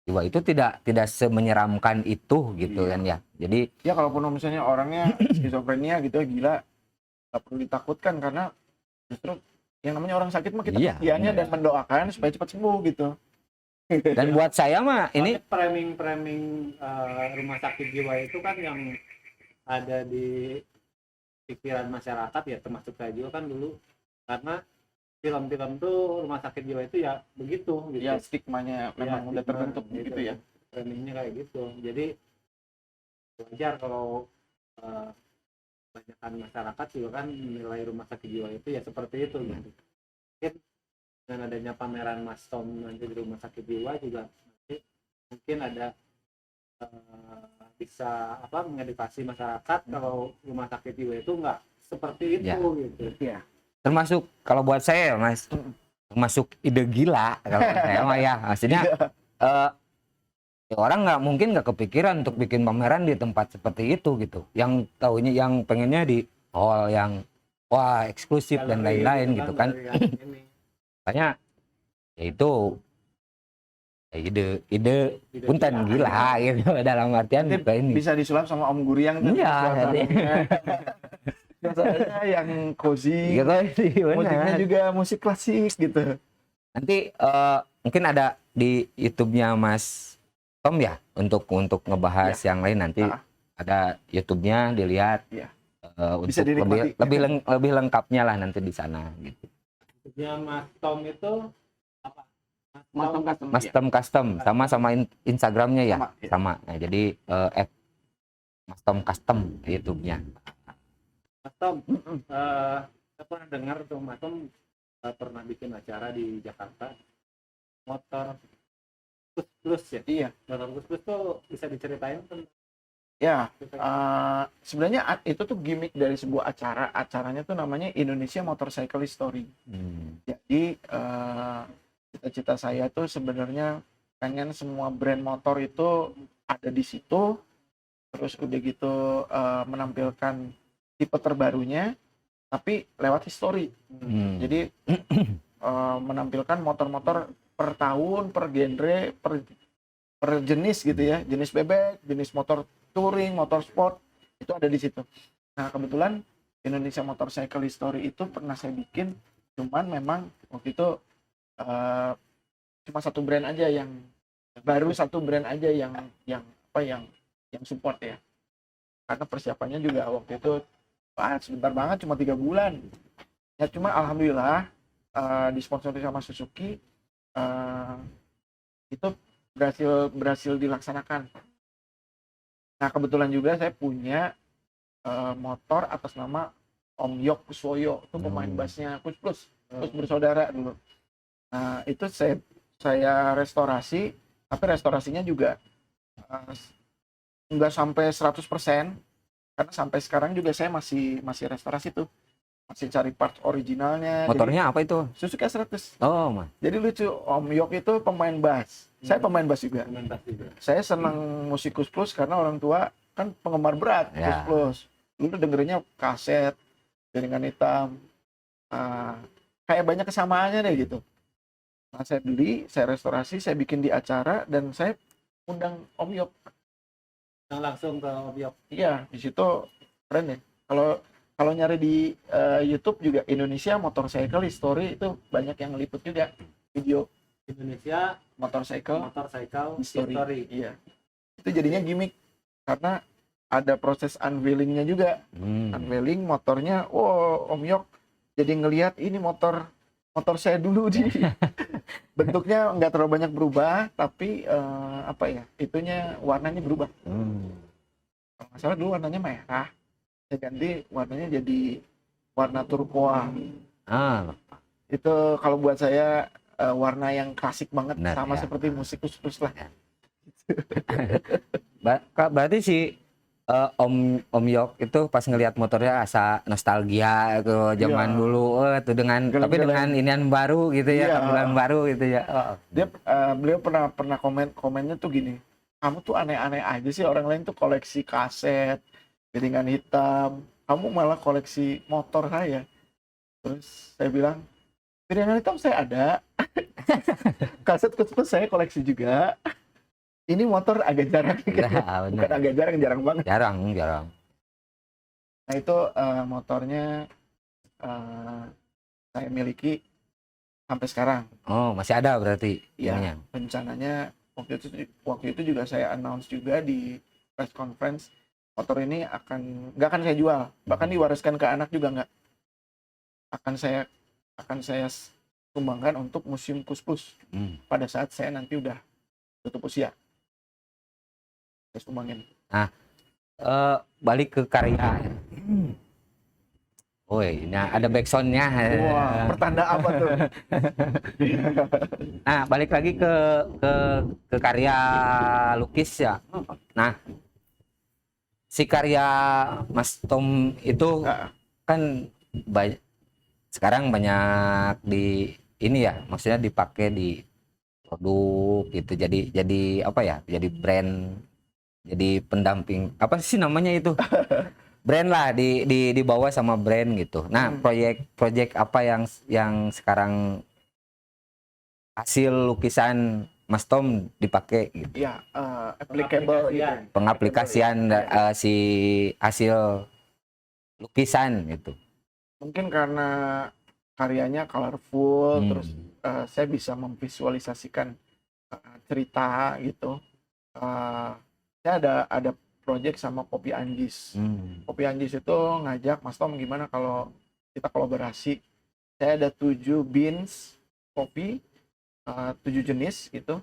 jiwa itu tidak semenyeramkan itu gitu kan ya. Jadi ya kalaupun misalnya orangnya skizofrenia gitu gila, nggak perlu ditakutkan, karena justru yang namanya orang sakit mah kita kasihannya dan mendoakan supaya cepat sembuh gitu. Dan buat saya mah ini framing rumah sakit jiwa itu kan yang ada di pikiran masyarakat ya, termasuk saya juga kan dulu, karena film-film tuh rumah sakit jiwa itu ya begitu gitu. Ya stigmanya memang udah terbentuk gitu ya. Framingnya kayak gitu. Jadi wajar kalau kebanyakan masyarakat juga kan menilai rumah sakit jiwa itu ya seperti itu gitu. Mungkin dengan adanya pameran Mas Tom nanti di rumah sakit jiwa juga nanti mungkin ada bisa mengedukasi masyarakat kalau rumah sakit jiwa itu enggak seperti itu gitu. Iya. Termasuk kalau buat saya Mas, termasuk ide gila kalau saya mah ya, maksudnya orang nggak kepikiran untuk bikin pameran di tempat seperti itu gitu, yang taunya yang pengennya di hall yang wah eksklusif dan lain-lain gitu kan. Makanya ya itu ide punten gila gitu dalam artian ini bisa disulap sama Om Guriang tuh. Iya. Biasanya yang cozy, musiknya juga musik klasik gitu. Nanti mungkin ada di YouTube-nya Mas Tom ya untuk ngebahas yang lain nanti. Ada YouTube-nya dilihat. Bisa untuk lebih lengkapnya lah nanti di sana gitu. YouTube-nya Mas Tom itu apa? Mas Tom Custom sama Instagram-nya ya sama. Nah, jadi Mas Tom Custom YouTube-nya. Mas Tom, saya pernah dengar tuh Mas Tom pernah bikin acara di Jakarta, motor plus ya. Iya. Motor plus tuh bisa diceritain tentang Ya, sebenarnya itu tuh gimmick dari sebuah acara. Acaranya tuh namanya Indonesia Motorcycle History. Jadi cita-cita saya tuh sebenarnya pengen semua brand motor itu ada di situ. Terus udah gitu menampilkan tipe terbarunya, tapi lewat history. Jadi menampilkan motor-motor per tahun, per genre, per jenis gitu ya, jenis bebek, jenis motor touring, motor sport, itu ada di situ. Nah kebetulan Indonesia Motorcycle History itu pernah saya bikin, cuman memang waktu itu cuma satu brand aja yang baru, satu brand aja yang support ya. Karena persiapannya juga waktu itu sebentar banget, cuma 3 bulan. Ya cuma alhamdulillah disponsori sama Suzuki, itu berhasil dilaksanakan. Nah kebetulan juga saya punya motor atas nama Om Yok Kuswoyo, itu pemain bassnya Kus Plus bersaudara dulu. Nah itu saya restorasi, tapi restorasinya juga nggak sampai 100%, karena sampai sekarang juga saya masih restorasi tuh, masih cari part originalnya. Motornya apa itu? Suzuki S100. Oh, Mas. Jadi lucu, Om Yok itu pemain bass. Saya pemain bass juga. Saya senang musik Kus Plus karena orang tua kan penggemar berat Kus Plus. Dulu dengerinnya kaset, jaringan hitam. Kayak banyak kesamaannya deh gitu. Nah, saya beli, saya restorasi, saya bikin di acara, dan saya undang Om Yok. Langsung ke Om Yok. Iya, di situ keren ya. Kalau nyari di YouTube juga Indonesia Motorcycle History, itu banyak yang liput juga video Indonesia Motorcycle History. Iya. Itu jadinya gimmick karena ada proses unveilingnya juga. Unveiling motornya, Om Yok jadi ngelihat ini motor saya dulu di bentuknya nggak terlalu banyak berubah, tapi itunya warnanya berubah. Kalau nggak salah dulu warnanya merah, saya ganti warnanya jadi warna turquoise. Itu kalau buat saya warna yang klasik banget. Benar, sama ya. Seperti musik Kus Plus lah. Berarti si Om Yok itu pas ngelihat motornya asa nostalgia ke zaman dulu tuh dengan tapi dengan inian baru gitu ya, tampilan baru gitu ya. Beliau pernah komennya tuh gini, kamu tuh aneh-aneh aja sih, orang lain tuh koleksi kaset piringan hitam, kamu malah koleksi motor saya. Terus saya bilang, piringan hitam saya ada, kaset Kus Plus saya koleksi juga. Ini motor agak jarang, bukan agak jarang banget. Jarang. Nah itu motornya saya miliki sampai sekarang. Oh, masih ada berarti? Iya. Rencananya waktu itu juga saya announce juga di press conference, motor ini nggak akan saya jual, bahkan diwariskan ke anak juga nggak. Akan saya sumbangkan untuk museum Kus Plus pada saat saya nanti udah tutup usia. Nah, balik ke karya. Woi, nah ada backsoundnya. Wah, pertanda apa tuh? Nah, balik lagi ke karya lukis ya. Nah, si karya Mas Tom itu kan sekarang banyak di ini ya, maksudnya dipakai di produk gitu. Jadi apa ya? Jadi brand. Jadi pendamping apa sih namanya itu, brand lah, dibawa sama brand gitu. Nah proyek apa yang sekarang hasil lukisan Mas Tom dipakai gitu? Ya, applicable ya. Pengaplikasian si hasil lukisan itu. Mungkin karena karyanya colorful, terus saya bisa memvisualisasikan cerita gitu. Saya ada project sama Kopi Anjis. Kopi Anjis itu ngajak, Mas Tom gimana kalau kita kolaborasi. Saya ada 7 beans kopi, 7 jenis gitu.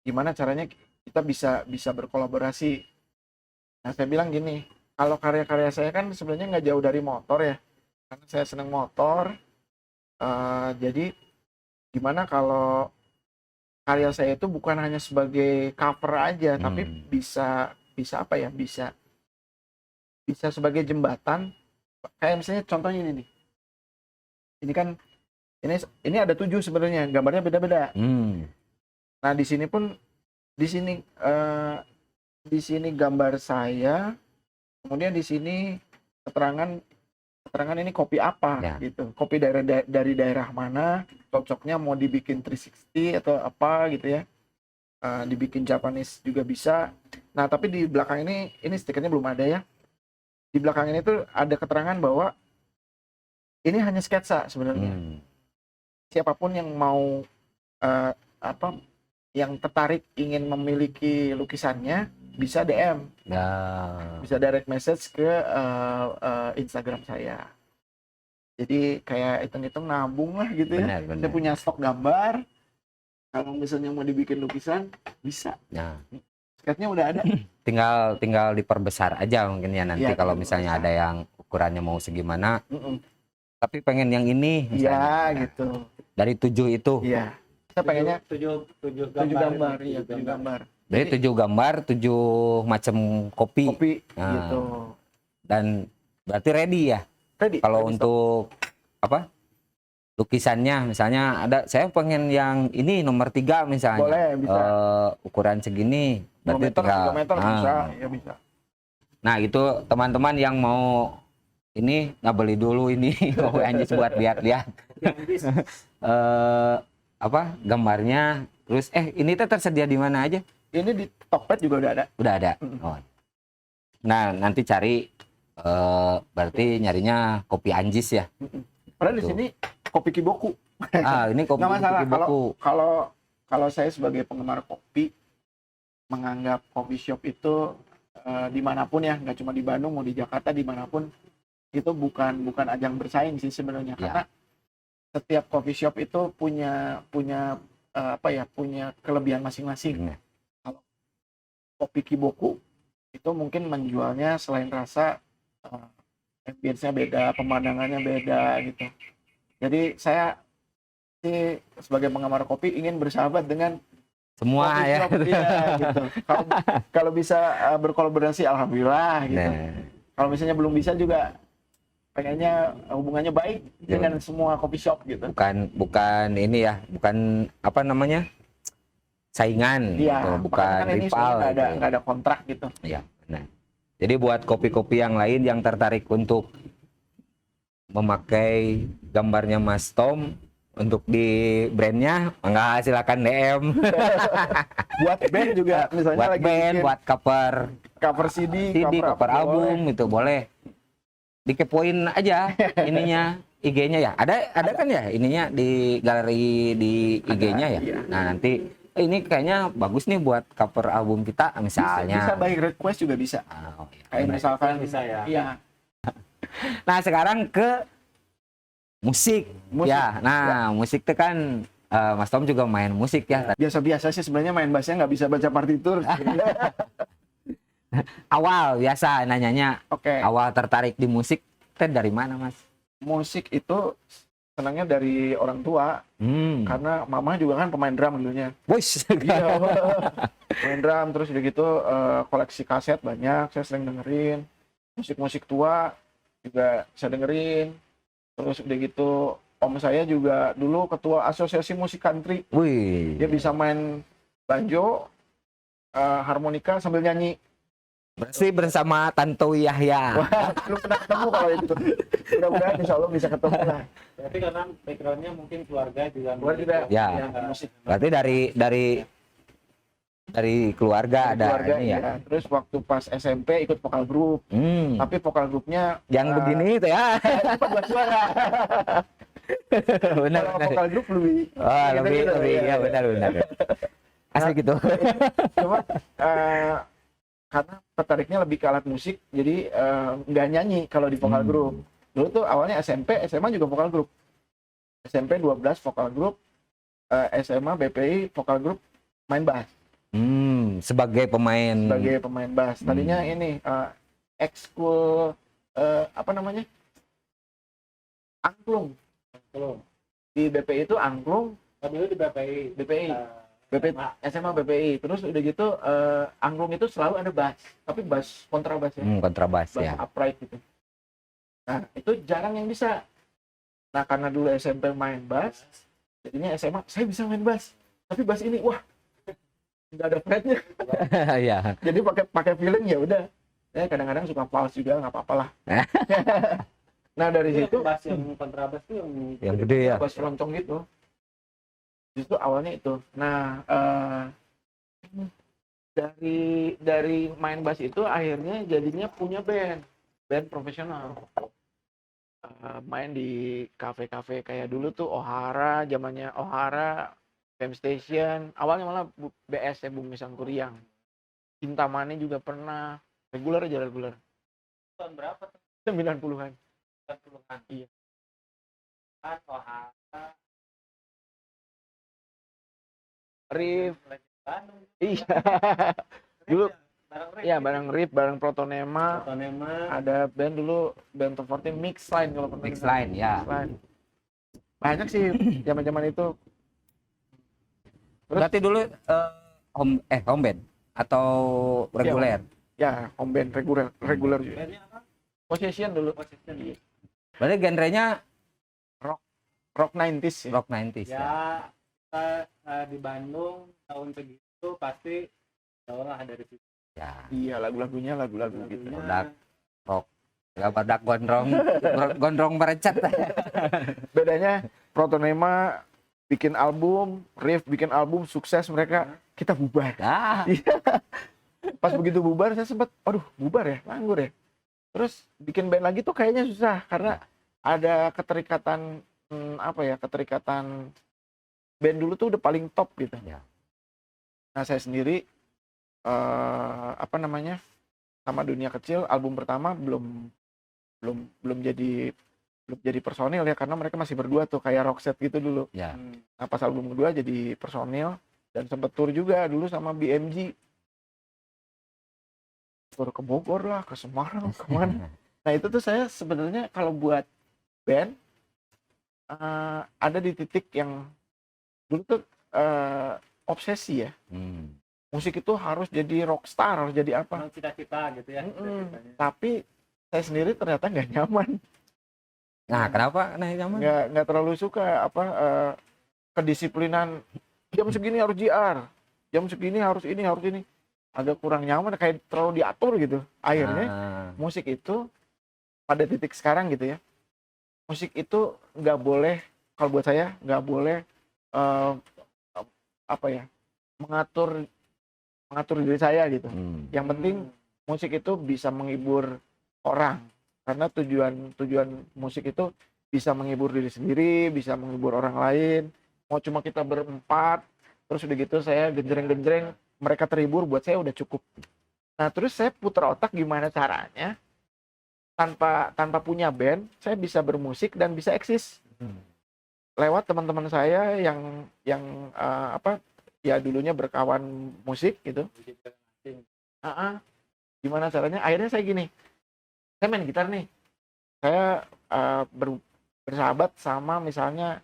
Gimana caranya kita bisa berkolaborasi. Nah saya bilang gini, kalau karya-karya saya kan sebenarnya nggak jauh dari motor ya. karena saya senang motor. Jadi gimana kalau karya saya itu bukan hanya sebagai cover aja, tapi bisa apa ya? Bisa sebagai jembatan. Kayak misalnya contohnya ini nih. Ini kan ini ada 7 sebenarnya, gambarnya beda-beda. Nah, di sini gambar saya, kemudian di sini keterangan ini kopi apa gitu. Kopi dari daerah mana, cocoknya mau dibikin 360 atau apa gitu ya. Dibikin Japanese juga bisa. Nah, tapi di belakang ini stikernya belum ada ya. Di belakang ini tuh ada keterangan bahwa ini hanya sketsa sebenarnya. Siapapun yang mau yang tertarik ingin memiliki lukisannya bisa DM, bisa direct message ke Instagram saya. Jadi kayak hitung-hitung nabung lah gitu ya. Benar. Saya punya stok gambar. Kalau misalnya mau dibikin lukisan bisa. Nah, sketnya udah ada. tinggal diperbesar aja mungkin ya nanti kalau misalnya ada yang ukurannya mau segimana. Tapi pengen yang ini misalnya. Iya gitu. Dari 7 itu. Iya. Kita pengennya 7 gambar. Iya, 7 gambar. Dari 7 gambar, 7 macam kopi. Gitu. Dan berarti ready ya? Ready. Kalau untuk apa? Lukisannya misalnya saya pengen yang ini nomor 3 misalnya. Boleh, bisa. Ukuran segini. Berarti 3 meter bisa. Ya bisa. Nah, itu teman-teman yang mau ini nggak beli dulu ini mau Anjis buat lihat-lihat gambarnya. Terus ini tersedia di mana aja? Ini di Tokped juga udah ada. Udah ada. Oh. Nah, nanti cari berarti nyarinya kopi Anjis ya. Padahal di sini kopi Kiboku. Ini kopi Kiboku. Kalau saya sebagai penggemar kopi menganggap coffee shop itu dimanapun ya, nggak cuma di Bandung, mau di Jakarta, dimanapun itu bukan ajang bersaing sih sebenarnya. Karena setiap coffee shop itu punya kelebihan masing-masing. Kalau kopi Kiboku itu mungkin menjualnya selain rasa, ambience-nya beda, pemandangannya beda gitu. Jadi saya sih sebagai penggemar kopi ingin bersahabat dengan semua ya. Gitu. Kalau bisa berkolaborasi alhamdulillah gitu. Kalau misalnya belum bisa juga pengennya hubungannya baik dengan semua coffee shop gitu. Bukan ini ya, bukan apa namanya? Saingan gitu, bukan rival. Nggak ada kontrak gitu. Iya, benar. Jadi buat kopi-kopi yang lain yang tertarik untuk memakai gambarnya Mas Tom untuk di brandnya, enggak, silakan DM. Buat band juga, misalnya buat lagi band, buat cover CD, cover album itu boleh. Dikepoin aja ininya, IG-nya ya. Ada kan ya ininya di galeri di IG-nya ya. Iya. Nah, nanti ini kayaknya bagus nih buat cover album kita misalnya. Bisa by request juga bisa. Kayak misalkan bisa ya. Iya. Nah, sekarang ke musik. Ya. Nah, musik itu kan Mas Tom juga main musik ya. Biasa-biasa sih sebenarnya main bassnya nggak bisa baca partitur. Awal biasa nanyanya. Awal tertarik di musik dari mana, Mas? Musik itu senangnya dari orang tua. Karena mama juga kan pemain drum dulunya. Pemain drum, terus udah gitu koleksi kaset banyak, saya sering dengerin. Musik-musik tua juga saya dengerin. Terus udah gitu om saya juga dulu ketua asosiasi musik country. Dia bisa main banjo, harmonika sambil nyanyi. Berarti bersama Tanto Yahya. Belum pernah ketemu kalau itu. Mudah-mudahan insya Allah bisa ketemu lah. Berarti karena backgroundnya mungkin keluarga juga. Ya. Berarti dari keluarga ada ini ya. Terus waktu pas SMP ikut vokal grup. Tapi vokal grupnya yang begini itu ya. Buat suara. Benar. Vokal grup lebih. Lebih ya benar. Asli gitu. Cuma karena tertariknya lebih ke alat musik, jadi nggak nyanyi kalau di vokal grup. Dulu tuh awalnya SMP, SMA juga vokal grup. SMP 12 vokal grup, SMA BPI vokal grup main bass. Sebagai pemain bass. Tadinya ini ekskul apa namanya? angklung. Belum. Di BPI itu angklung, Dulu di BPI. BPI. SMA BPI. Terus udah gitu angklung itu selalu ada bass, tapi bass kontrabas ya. Kontrabas Bass ya. upright gitu. Nah, itu jarang yang bisa. Nah, karena dulu SMP main bass, jadinya SMA saya bisa main bass. Tapi bass ini wah nggak ada fretnya. Iya. Jadi pakai feeling ya udah. Saya kadang-kadang suka pulse juga nggak apa-apa lah. Nah, dari situ bass yang kontrabas tuh Yang gede ya. bass loncong gitu. Justru awalnya itu. Nah, dari main bass itu akhirnya jadinya punya band profesional. Main di kafe-kafe kayak dulu tuh Ohara, zamannya Ohara, Fame Station, awalnya malah BS ya, Bumi Sangkuriang. Kintamani juga pernah, reguler aja reguler. tahun berapa tuh? 90-an. 90-an. Iya. Kan Ohara, Rif, Bandung. iya. Dulu Barang Rif. ya bareng Rif, bareng Protonema, Protonema. ada band dulu, band top 40 Mixline kalau pernah. Mixline ya. Mixline. Banyak sih zaman-zaman itu. Terus? Berarti dulu home band atau reguler? Ya, home band reguler juga. Bandnya apa? Possession dulu. Posisinya. Berarti genrenya Rock 90s ya. rock 90s ya. Ya, kita di Bandung tahun segitu pasti lah dari situ. Ya. Iya, lagu-lagunya lagu-lagu gitu. Produk rock. Gak pada gondrong merecet. Bedanya Protonema bikin album, Riff bikin album, sukses mereka, kita bubar. Ah, Pas begitu bubar saya sempat, aduh bubar ya, nganggur ya. Terus bikin band lagi tuh kayaknya susah karena ada keterikatan keterikatan band dulu tuh udah paling top gitu. Ya. Nah, saya sendiri sama Dunia Kecil album pertama belum jadi personil ya karena mereka masih berdua tuh kayak Roxette gitu dulu. ya. Nah, pas album kedua jadi personil dan sempet tour juga dulu sama BMG. Tour ke Bogor lah, ke Semarang, kemana. Nah, itu tuh saya sebenarnya kalau buat band ada di titik yang dulu tuh obsesi ya. Musik itu harus jadi rockstar, harus jadi apa. Cita-cita gitu ya. Cita-citanya. Tapi saya sendiri ternyata nggak nyaman. Nah, kenapa nah nyaman? Nggak terlalu suka kedisiplinan jam segini harus JR, jam segini harus ini agak kurang nyaman, kayak terlalu diatur gitu. Akhirnya musik itu pada titik sekarang gitu ya, musik itu nggak boleh, kalau buat saya nggak boleh mengatur diri saya gitu. Yang penting musik itu bisa menghibur orang, karena tujuan musik itu bisa menghibur diri sendiri, bisa menghibur orang lain. Mau cuma kita berempat terus udah gitu saya genjreng mereka terhibur, buat saya udah cukup. Nah, terus saya putar otak gimana caranya tanpa punya band saya bisa bermusik dan bisa eksis lewat teman-teman saya yang ya dulunya berkawan musik gitu. Gimana caranya? Akhirnya saya gini, saya main gitar nih, saya bersahabat sama misalnya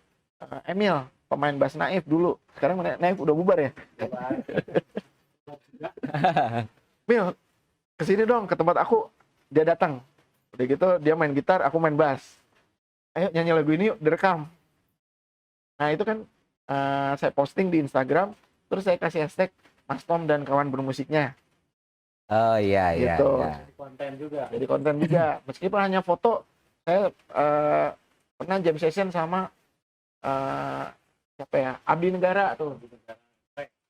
Emil, pemain bass Naif dulu. Sekarang Naif udah bubar ya. Mil, kesini dong ke tempat aku. Dia datang. Udah gitu dia main gitar, aku main bass. Ayo nyanyi lagu ini yuk, direkam. Nah, itu kan saya posting di Instagram, terus saya kasih hashtag Mas Tom dan kawan bermusiknya. Oh iya gitu. Iya. Jadi konten juga. Meskipun hanya foto, saya pernah jam session sama siapa ya? Abdi Negara tuh.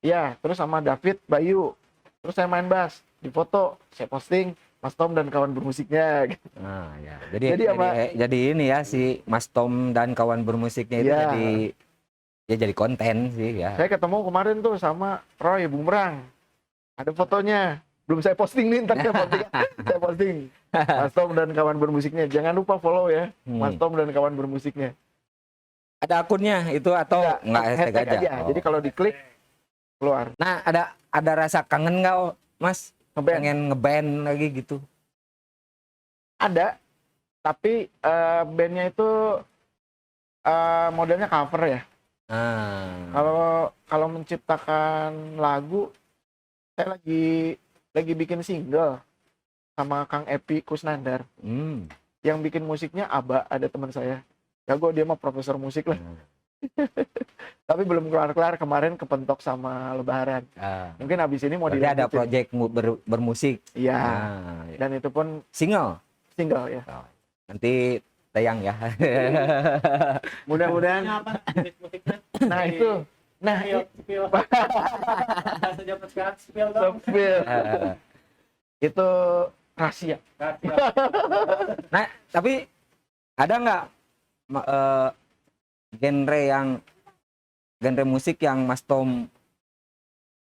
Iya, terus sama David Bayu. Terus saya main bass, di foto, saya posting Mas Tom dan kawan bermusiknya. Gitu. Nah, ya. Jadi ini ya si Mas Tom dan kawan bermusiknya itu jadi konten sih ya. Saya ketemu kemarin tuh sama Roy Bumerang. Ada fotonya. Belum saya posting nih, ntar saya posting. Mas Tom dan kawan bermusiknya. Jangan lupa follow ya. Mas Tom dan kawan bermusiknya. Ada akunnya itu atau enggak hashtag aja? Oh. Jadi kalau diklik keluar. Nah, ada rasa kangen nggak, Mas? Pengen ngeband lagi gitu? Ada, tapi bandnya itu modelnya cover ya. Ah. Kalau menciptakan lagu, saya lagi bikin single sama Kang Epi Kusnandar. Yang bikin musiknya Aba, ada teman saya. Jago, dia mah profesor musik lah. Tapi belum kelar-kelar, kemarin kepentok sama Lebaran. Mungkin abis ini mau Berarti ada project bermusik. Iya. Ya. Dan itu pun Single ya. Oh, nanti tayang ya. Mudah-mudahan. apa jenis musiknya? Nah itu. Nah Spill. Bahasa zaman sekarang spill dong. Spill. Itu rahasia. Nah, tapi ada nggak genre musik yang Mas Tom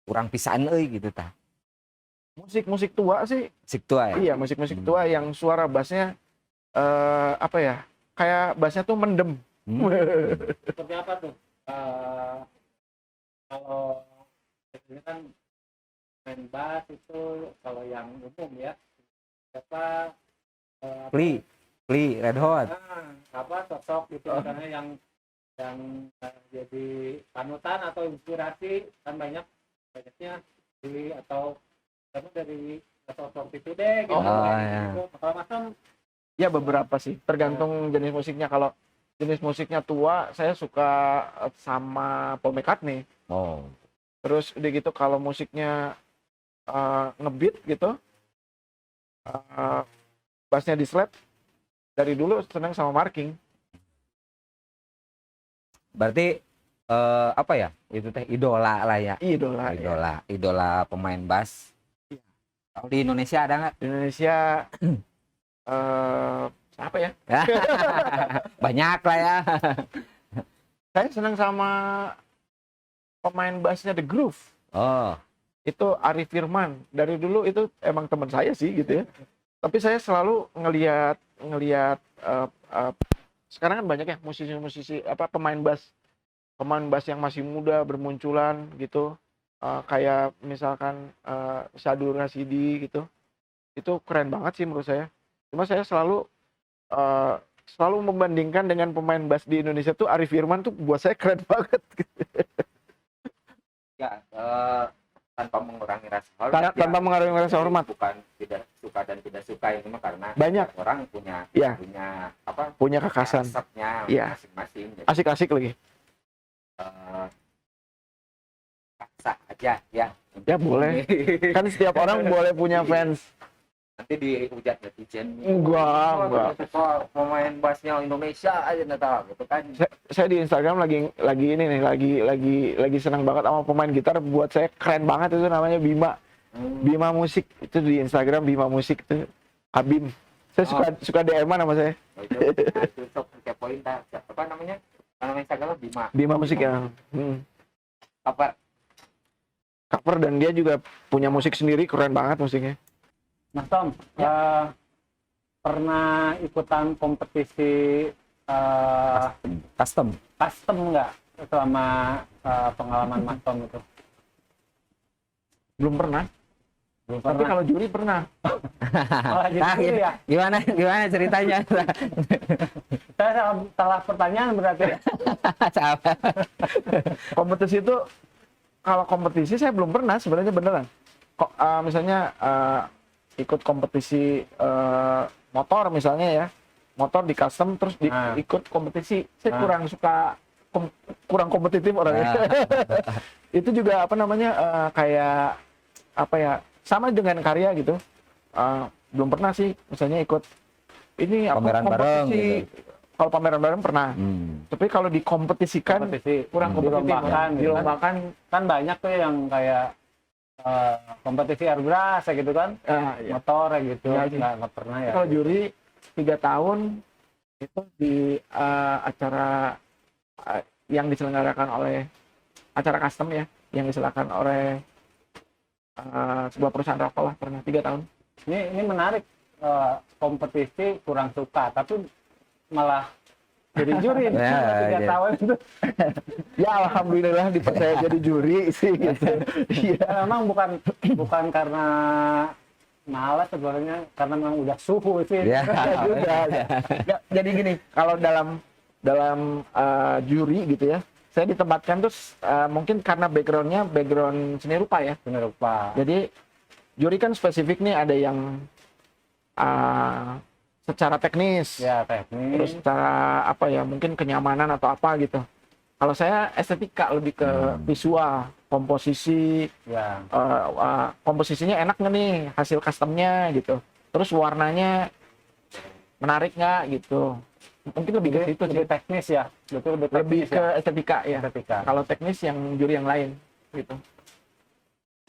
kurang pisan gitu tah? Musik tua sih. Musik tua ya? Iya, musik tua yang suara bassnya apa ya? Kayak bassnya tuh mendem. Seperti apa tuh? Kalau biasanya kan main bass itu kalau yang umum ya. Siapa Pli, Red Hot. apa sosok gitu misalnya yang jadi panutan atau inspirasi kan banyaknya Pli atau kamu dari sosok itu deh gitu. Ya. Kalau Mas Tom Ya beberapa sih, tergantung jenis musiknya. Kalau jenis musiknya tua, saya suka sama Paul McCartney. Terus udah gitu kalau musiknya ngebeat gitu, bassnya di slap, dari dulu senang sama Marking. Berarti apa ya? Itu teh idola lah ya. Idola pemain bass. Kalau di Indonesia ada nggak? Di Indonesia siapa ya? Banyak lah ya. Saya senang sama pemain bassnya The Groove. Itu Ari Firman. Dari dulu itu emang teman saya sih gitu ya. Tapi saya selalu ngelihat sekarang kan banyak ya musisi pemain bass yang masih muda bermunculan gitu. Kayak misalkan Sadur Rasidi gitu. Itu keren banget sih menurut saya. Cuma saya selalu membandingkan dengan pemain bass di Indonesia tuh Ari Firman tuh buat saya keren banget gitu. Ya, tanpa mengurangi rasa hormat. Tanpa mengurangi rasa hormat. Bukan tidak suka dan tidak suka, ini mah karena banyak orang punya punya kekasan. Resepnya masing-masing. Asik-asik lagi. Paksa aja ya. Ya boleh. Kan setiap orang boleh punya fans. Nanti dihujat netizen. Enggak. Pemain bassnya Indonesia aja tahu gitu kan. Saya di Instagram lagi senang banget sama pemain gitar, buat saya keren banget itu, namanya Bima. Bima Musik itu di Instagram, Bima Musik itu Abim. Saya suka DM-an sama saya. Itu sok kepoin apa namanya? Nama Instagram Bima. Bima Musik ya. Cover dan dia juga punya musik sendiri, keren banget musiknya. Mas Tom, pernah ikutan kompetisi custom nggak selama pengalaman Mas Tom itu? Belum pernah. Tapi kalau juri pernah. Ya? Gimana ceritanya? Saya salah pertanyaan berarti. Kompetisi itu, kalau kompetisi saya belum pernah sebenarnya, beneran. Misalnya ikut kompetisi motor misalnya ya, motor di custom terus ikut kompetisi, saya kurang kompetitif orangnya. Itu juga kayak sama dengan karya gitu, belum pernah sih misalnya ikut ini pameran bareng gitu. Kalau pameran bareng pernah, tapi kalau dikompetisikan kurang kompetitif. Dilombakan kan banyak tuh yang kayak kompetisi airbrush gitu kan, motor gitu, nggak pernah ya. Kalau juri 3 tahun itu di acara yang diselenggarakan oleh acara custom ya, yang diselenggarakan oleh sebuah perusahaan rokok lah, pernah 3 tahun. Ini menarik, kompetisi kurang suka tapi malah jadi juri 3 tahun itu. Ya alhamdulillah dipercaya jadi juri sih gitu. Ya, memang bukan karena malas sebenarnya, karena memang udah suhu sih. Ya, juga. Jadi gini, kalau dalam dalam juri gitu ya. Saya ditempatkan terus mungkin karena backgroundnya background seni rupa ya. Seni rupa. Jadi juri kan spesifik nih, ada yang secara teknis, Ya, terus teknis. secara apa ya, mungkin kenyamanan atau apa gitu. Kalau saya estetika, lebih ke visual, komposisi, Ya. komposisinya enak nggak nih hasil customnya gitu. Terus warnanya menarik nggak gitu. Mungkin lebih ke situ sih. Lebih teknis ya. Betul, lebih Lebih teknis ke ya. estetika ya. Estetika. Kalau teknis yang juri yang lain gitu.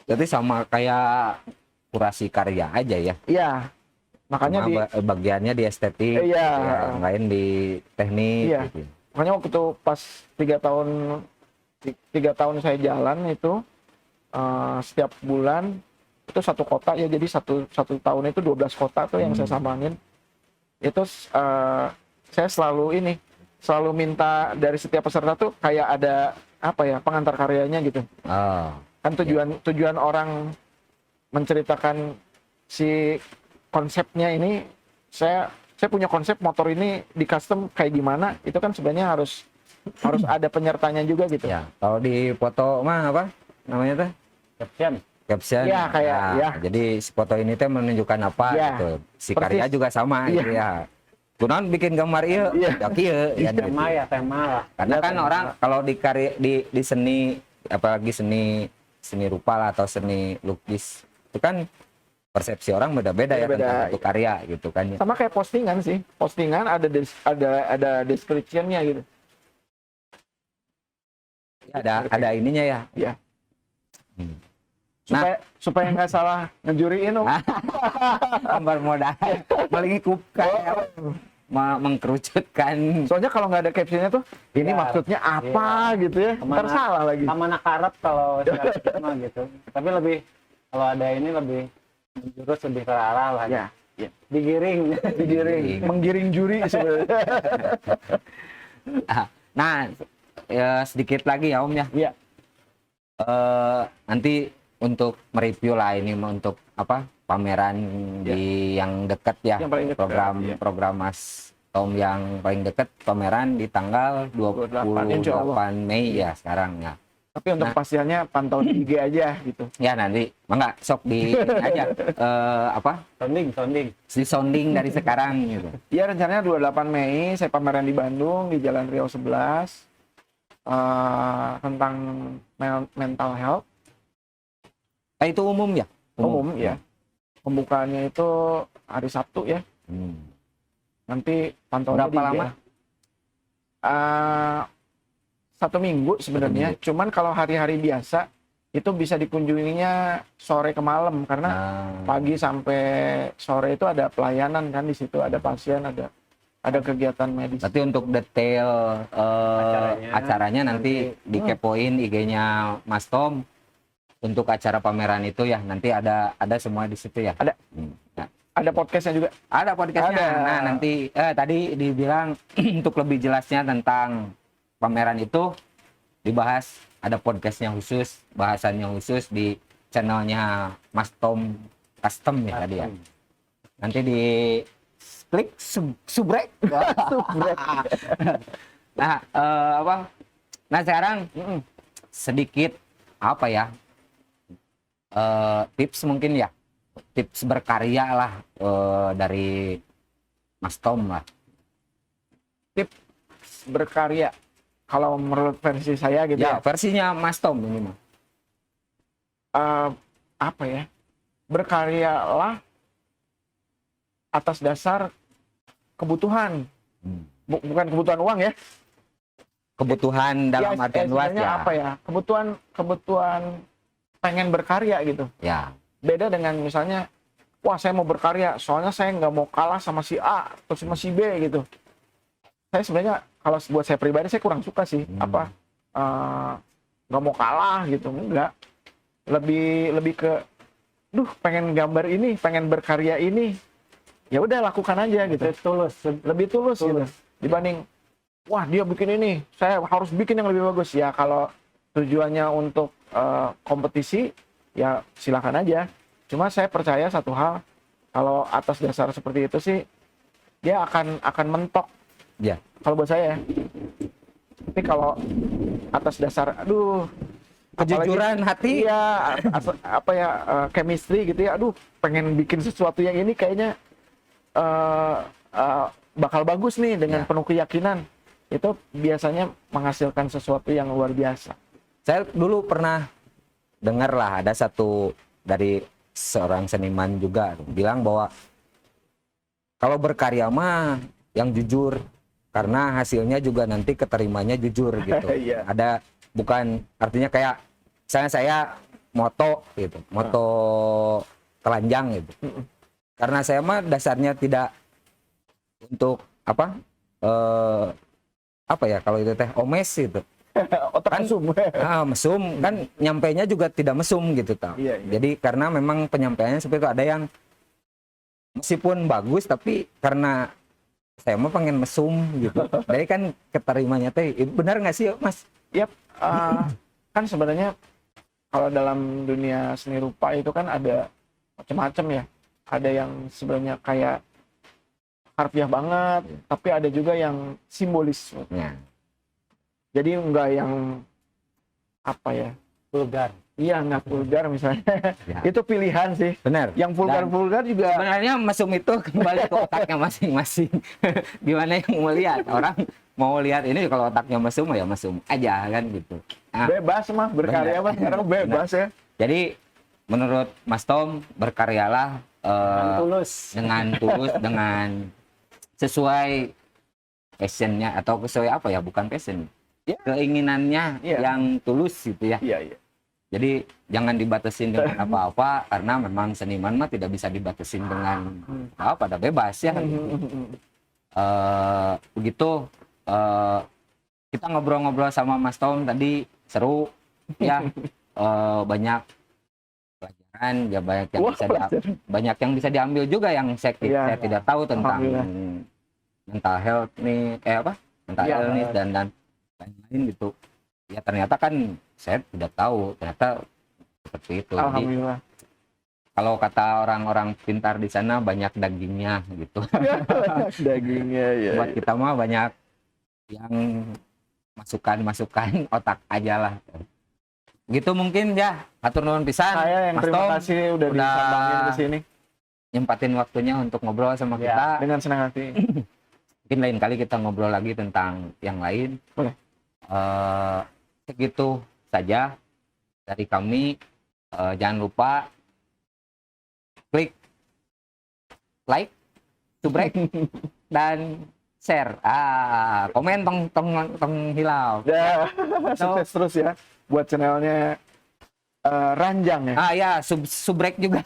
Jadi sama kayak kurasi karya aja ya. Iya. Makanya Cuma bagiannya di estetik, Iya. yang lain di teknik Iya. gitu. makanya waktu itu pas 3 tahun saya jalan itu setiap bulan itu satu kota ya, jadi satu tahun itu 12 kota tuh yang saya sambangin. Itu saya selalu minta dari setiap peserta tuh kayak ada apa ya, pengantar karyanya gitu. Oh, Kan tujuan orang menceritakan si konsepnya ini, saya punya konsep motor ini di custom kayak gimana, itu kan sebenarnya harus ada penyertanya juga gitu. ya. Kalau di foto mah apa namanya tuh? Caption. Caption. Iya, kayak, Nah, ya. Jadi si foto ini teh menunjukkan apa Iya. gitu. Si Persis. karya juga sama Iya. gitu ya. Kunaon bikin gambar ieu, Iya. ya kieu ya gitu. Tema ya, tema lah. Karena Iya, kan tema. orang kalau di karya di seni, apalagi seni rupa lah atau seni lukis, itu kan persepsi orang beda-beda ya Beda-beda, tentang satu iya. karya gitu kan ya. Sama kayak postingan sih, postingan ada description-nya gitu. Ada ininya ya. Ya. Hmm. Supaya nggak salah ngejuriin Om. Gambar modal melingkupkan, mengkerucutkan. Soalnya kalau nggak ada captionnya tuh, ini Ya, maksudnya apa gitu ya, ntar salah lagi. Sama nakarep kalau sekarang mah gitu. Tapi lebih kalau ada ini lebih menjurus lebih ke arah lah. Ya, ya. Digiring. Menggiring juri sebenarnya. Nah, ya sedikit lagi ya Om ya. Iya. Nanti untuk mereview lah ini untuk apa pameran di yang dekat ya, Yang paling dekat, iya. program Mas Tom yang paling dekat, pameran di tanggal 28 Mei ya sekarang ya. Tapi untuk Nah. pastiannya pantau di IG aja gitu. Ya nanti mangga sok di aja apa Sounding. di sounding dari sekarang gitu. Iya, rencananya 28 Mei saya pameran di Bandung di Jalan Riau 11 tentang mental health. Itu umum ya? Umum ya. Pembukaannya itu hari Sabtu ya. Nanti pantau Berapa di IG. lama? 1 minggu sebenarnya. Cuman kalau hari-hari biasa itu bisa dikunjunginya sore ke malam karena pagi sampai sore itu ada pelayanan kan, di situ ada pasien, ada kegiatan medis. Berarti untuk detail acaranya nanti dikepoin IG-nya Mas Tom untuk acara pameran itu ya, nanti ada semua di situ ya. Ada. Nah, Ada podcastnya juga. ada podcastnya. Ada. Nah nanti tadi dibilang untuk lebih jelasnya tentang pameran itu dibahas, ada podcastnya khusus, bahasannya khusus di channelnya Mas Tom Custom ya tadi ya. Nanti di klik subrek. Nah apa? Nah sekarang sedikit apa ya? Tips mungkin ya, tips berkarya lah dari Mas Tom lah. Tips berkarya kalau menurut versi saya gitu Ya ya. versinya Mas Tom ini mah. Apa ya? Berkaryalah atas dasar kebutuhan. Bukan kebutuhan uang ya. Kebutuhan dalam artian luas sebenarnya ya. apa ya? Kebutuhan pengen berkarya gitu. Ya. Beda dengan misalnya, wah saya mau berkarya, soalnya saya nggak mau kalah sama si A atau sama si B gitu. Saya sebenarnya kalau buat saya pribadi saya kurang suka sih nggak mau kalah gitu, enggak. Lebih ke, pengen gambar ini, pengen berkarya ini, ya udah lakukan aja gitu. Lebih tulus gitu dibanding, wah dia bikin ini, saya harus bikin yang lebih bagus. Ya kalau tujuannya untuk kompetisi ya silakan aja. Cuma saya percaya satu hal, kalau atas dasar seperti itu sih dia akan mentok Ya. Kalau buat saya, tapi kalau atas dasar, aduh, Kejujuran hati. iya, apa ya, chemistry gitu ya, aduh, pengen bikin sesuatu yang ini kayaknya bakal bagus nih dengan Ya. penuh keyakinan, itu biasanya menghasilkan sesuatu yang luar biasa. Saya dulu pernah dengar lah, ada satu dari seorang seniman juga bilang bahwa kalau berkarya mah yang jujur, karena hasilnya juga nanti keterimanya jujur gitu. Iya. Ada, bukan artinya kayak misalnya saya moto gitu, moto telanjang gitu. Karena saya mah dasarnya tidak untuk apa ya kalau itu teh omes gitu. Otak Kan- mesum. Mesum kan, nyampainya juga tidak mesum gitu tau. Iya, iya. Jadi karena memang penyampaiannya seperti itu, ada yang meskipun bagus tapi karena saya mah pengen mesum gitu. Jadi kan keterimanya teh benar nggak sih Mas? Yap, kan sebenarnya kalau dalam dunia seni rupa itu kan ada macam-macam ya. Ada yang sebenarnya kayak harfiah banget, tapi ada juga yang simbolis. Ya. Jadi enggak yang apa ya? Vulgar. Iya, nggak vulgar misalnya. Ya. Itu pilihan sih. Benar. Yang vulgar-vulgar juga Sebenarnya mesum itu kembali ke otaknya masing-masing. Gimana yang mau lihat? Orang mau lihat ini kalau otaknya mesum ya mesum aja kan gitu. Nah, bebas mah berkarya Benar. mah sekarang bebas ya. jadi menurut Mas Tom, berkaryalah Tulus. dengan tulus, dengan sesuai passionnya, atau sesuai apa ya, bukan passion, Ya. keinginannya Iya. yang tulus gitu ya. Iya, iya. Jadi jangan dibatasin dengan apa-apa, karena memang seniman mah tidak bisa dibatasin dengan apa, pada bebas ya. Begitu kita ngobrol-ngobrol sama Mas Tom tadi seru ya. Banyak pelajaran ya, Wah, banyak yang bisa diambil juga yang saya Iya. tidak tahu tentang Alhamdulillah. mental health nih, mental Iya. illness dan lain-lain gitu. Ya ternyata kan saya tidak tahu, ternyata seperti itu. Jadi Alhamdulillah. kalau kata orang-orang pintar di sana banyak dagingnya gitu. Dagingnya ya. Buat kita mah banyak yang masukan otak aja lah. Gitu mungkin ya. Atur nuhun pisan. Saya yang Mas terima Tom, kasih udah udah disambangin ke sini nyempatin waktunya untuk ngobrol sama kita. dengan senang hati. Mungkin lain kali kita ngobrol lagi tentang yang lain. Boleh. Segitu saja dari kami. Jangan lupa klik like, subrek, dan share. Komen tong hilau. Ya, sukses terus ya buat channelnya Ranjang ya. Ya, subrek juga.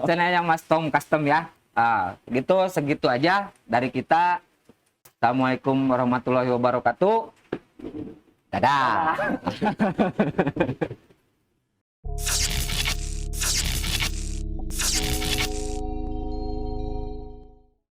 Channelnya Mas Tom Custom ya. Gitu, segitu aja dari kita. Assalamualaikum warahmatullahi wabarakatuh. Dadah.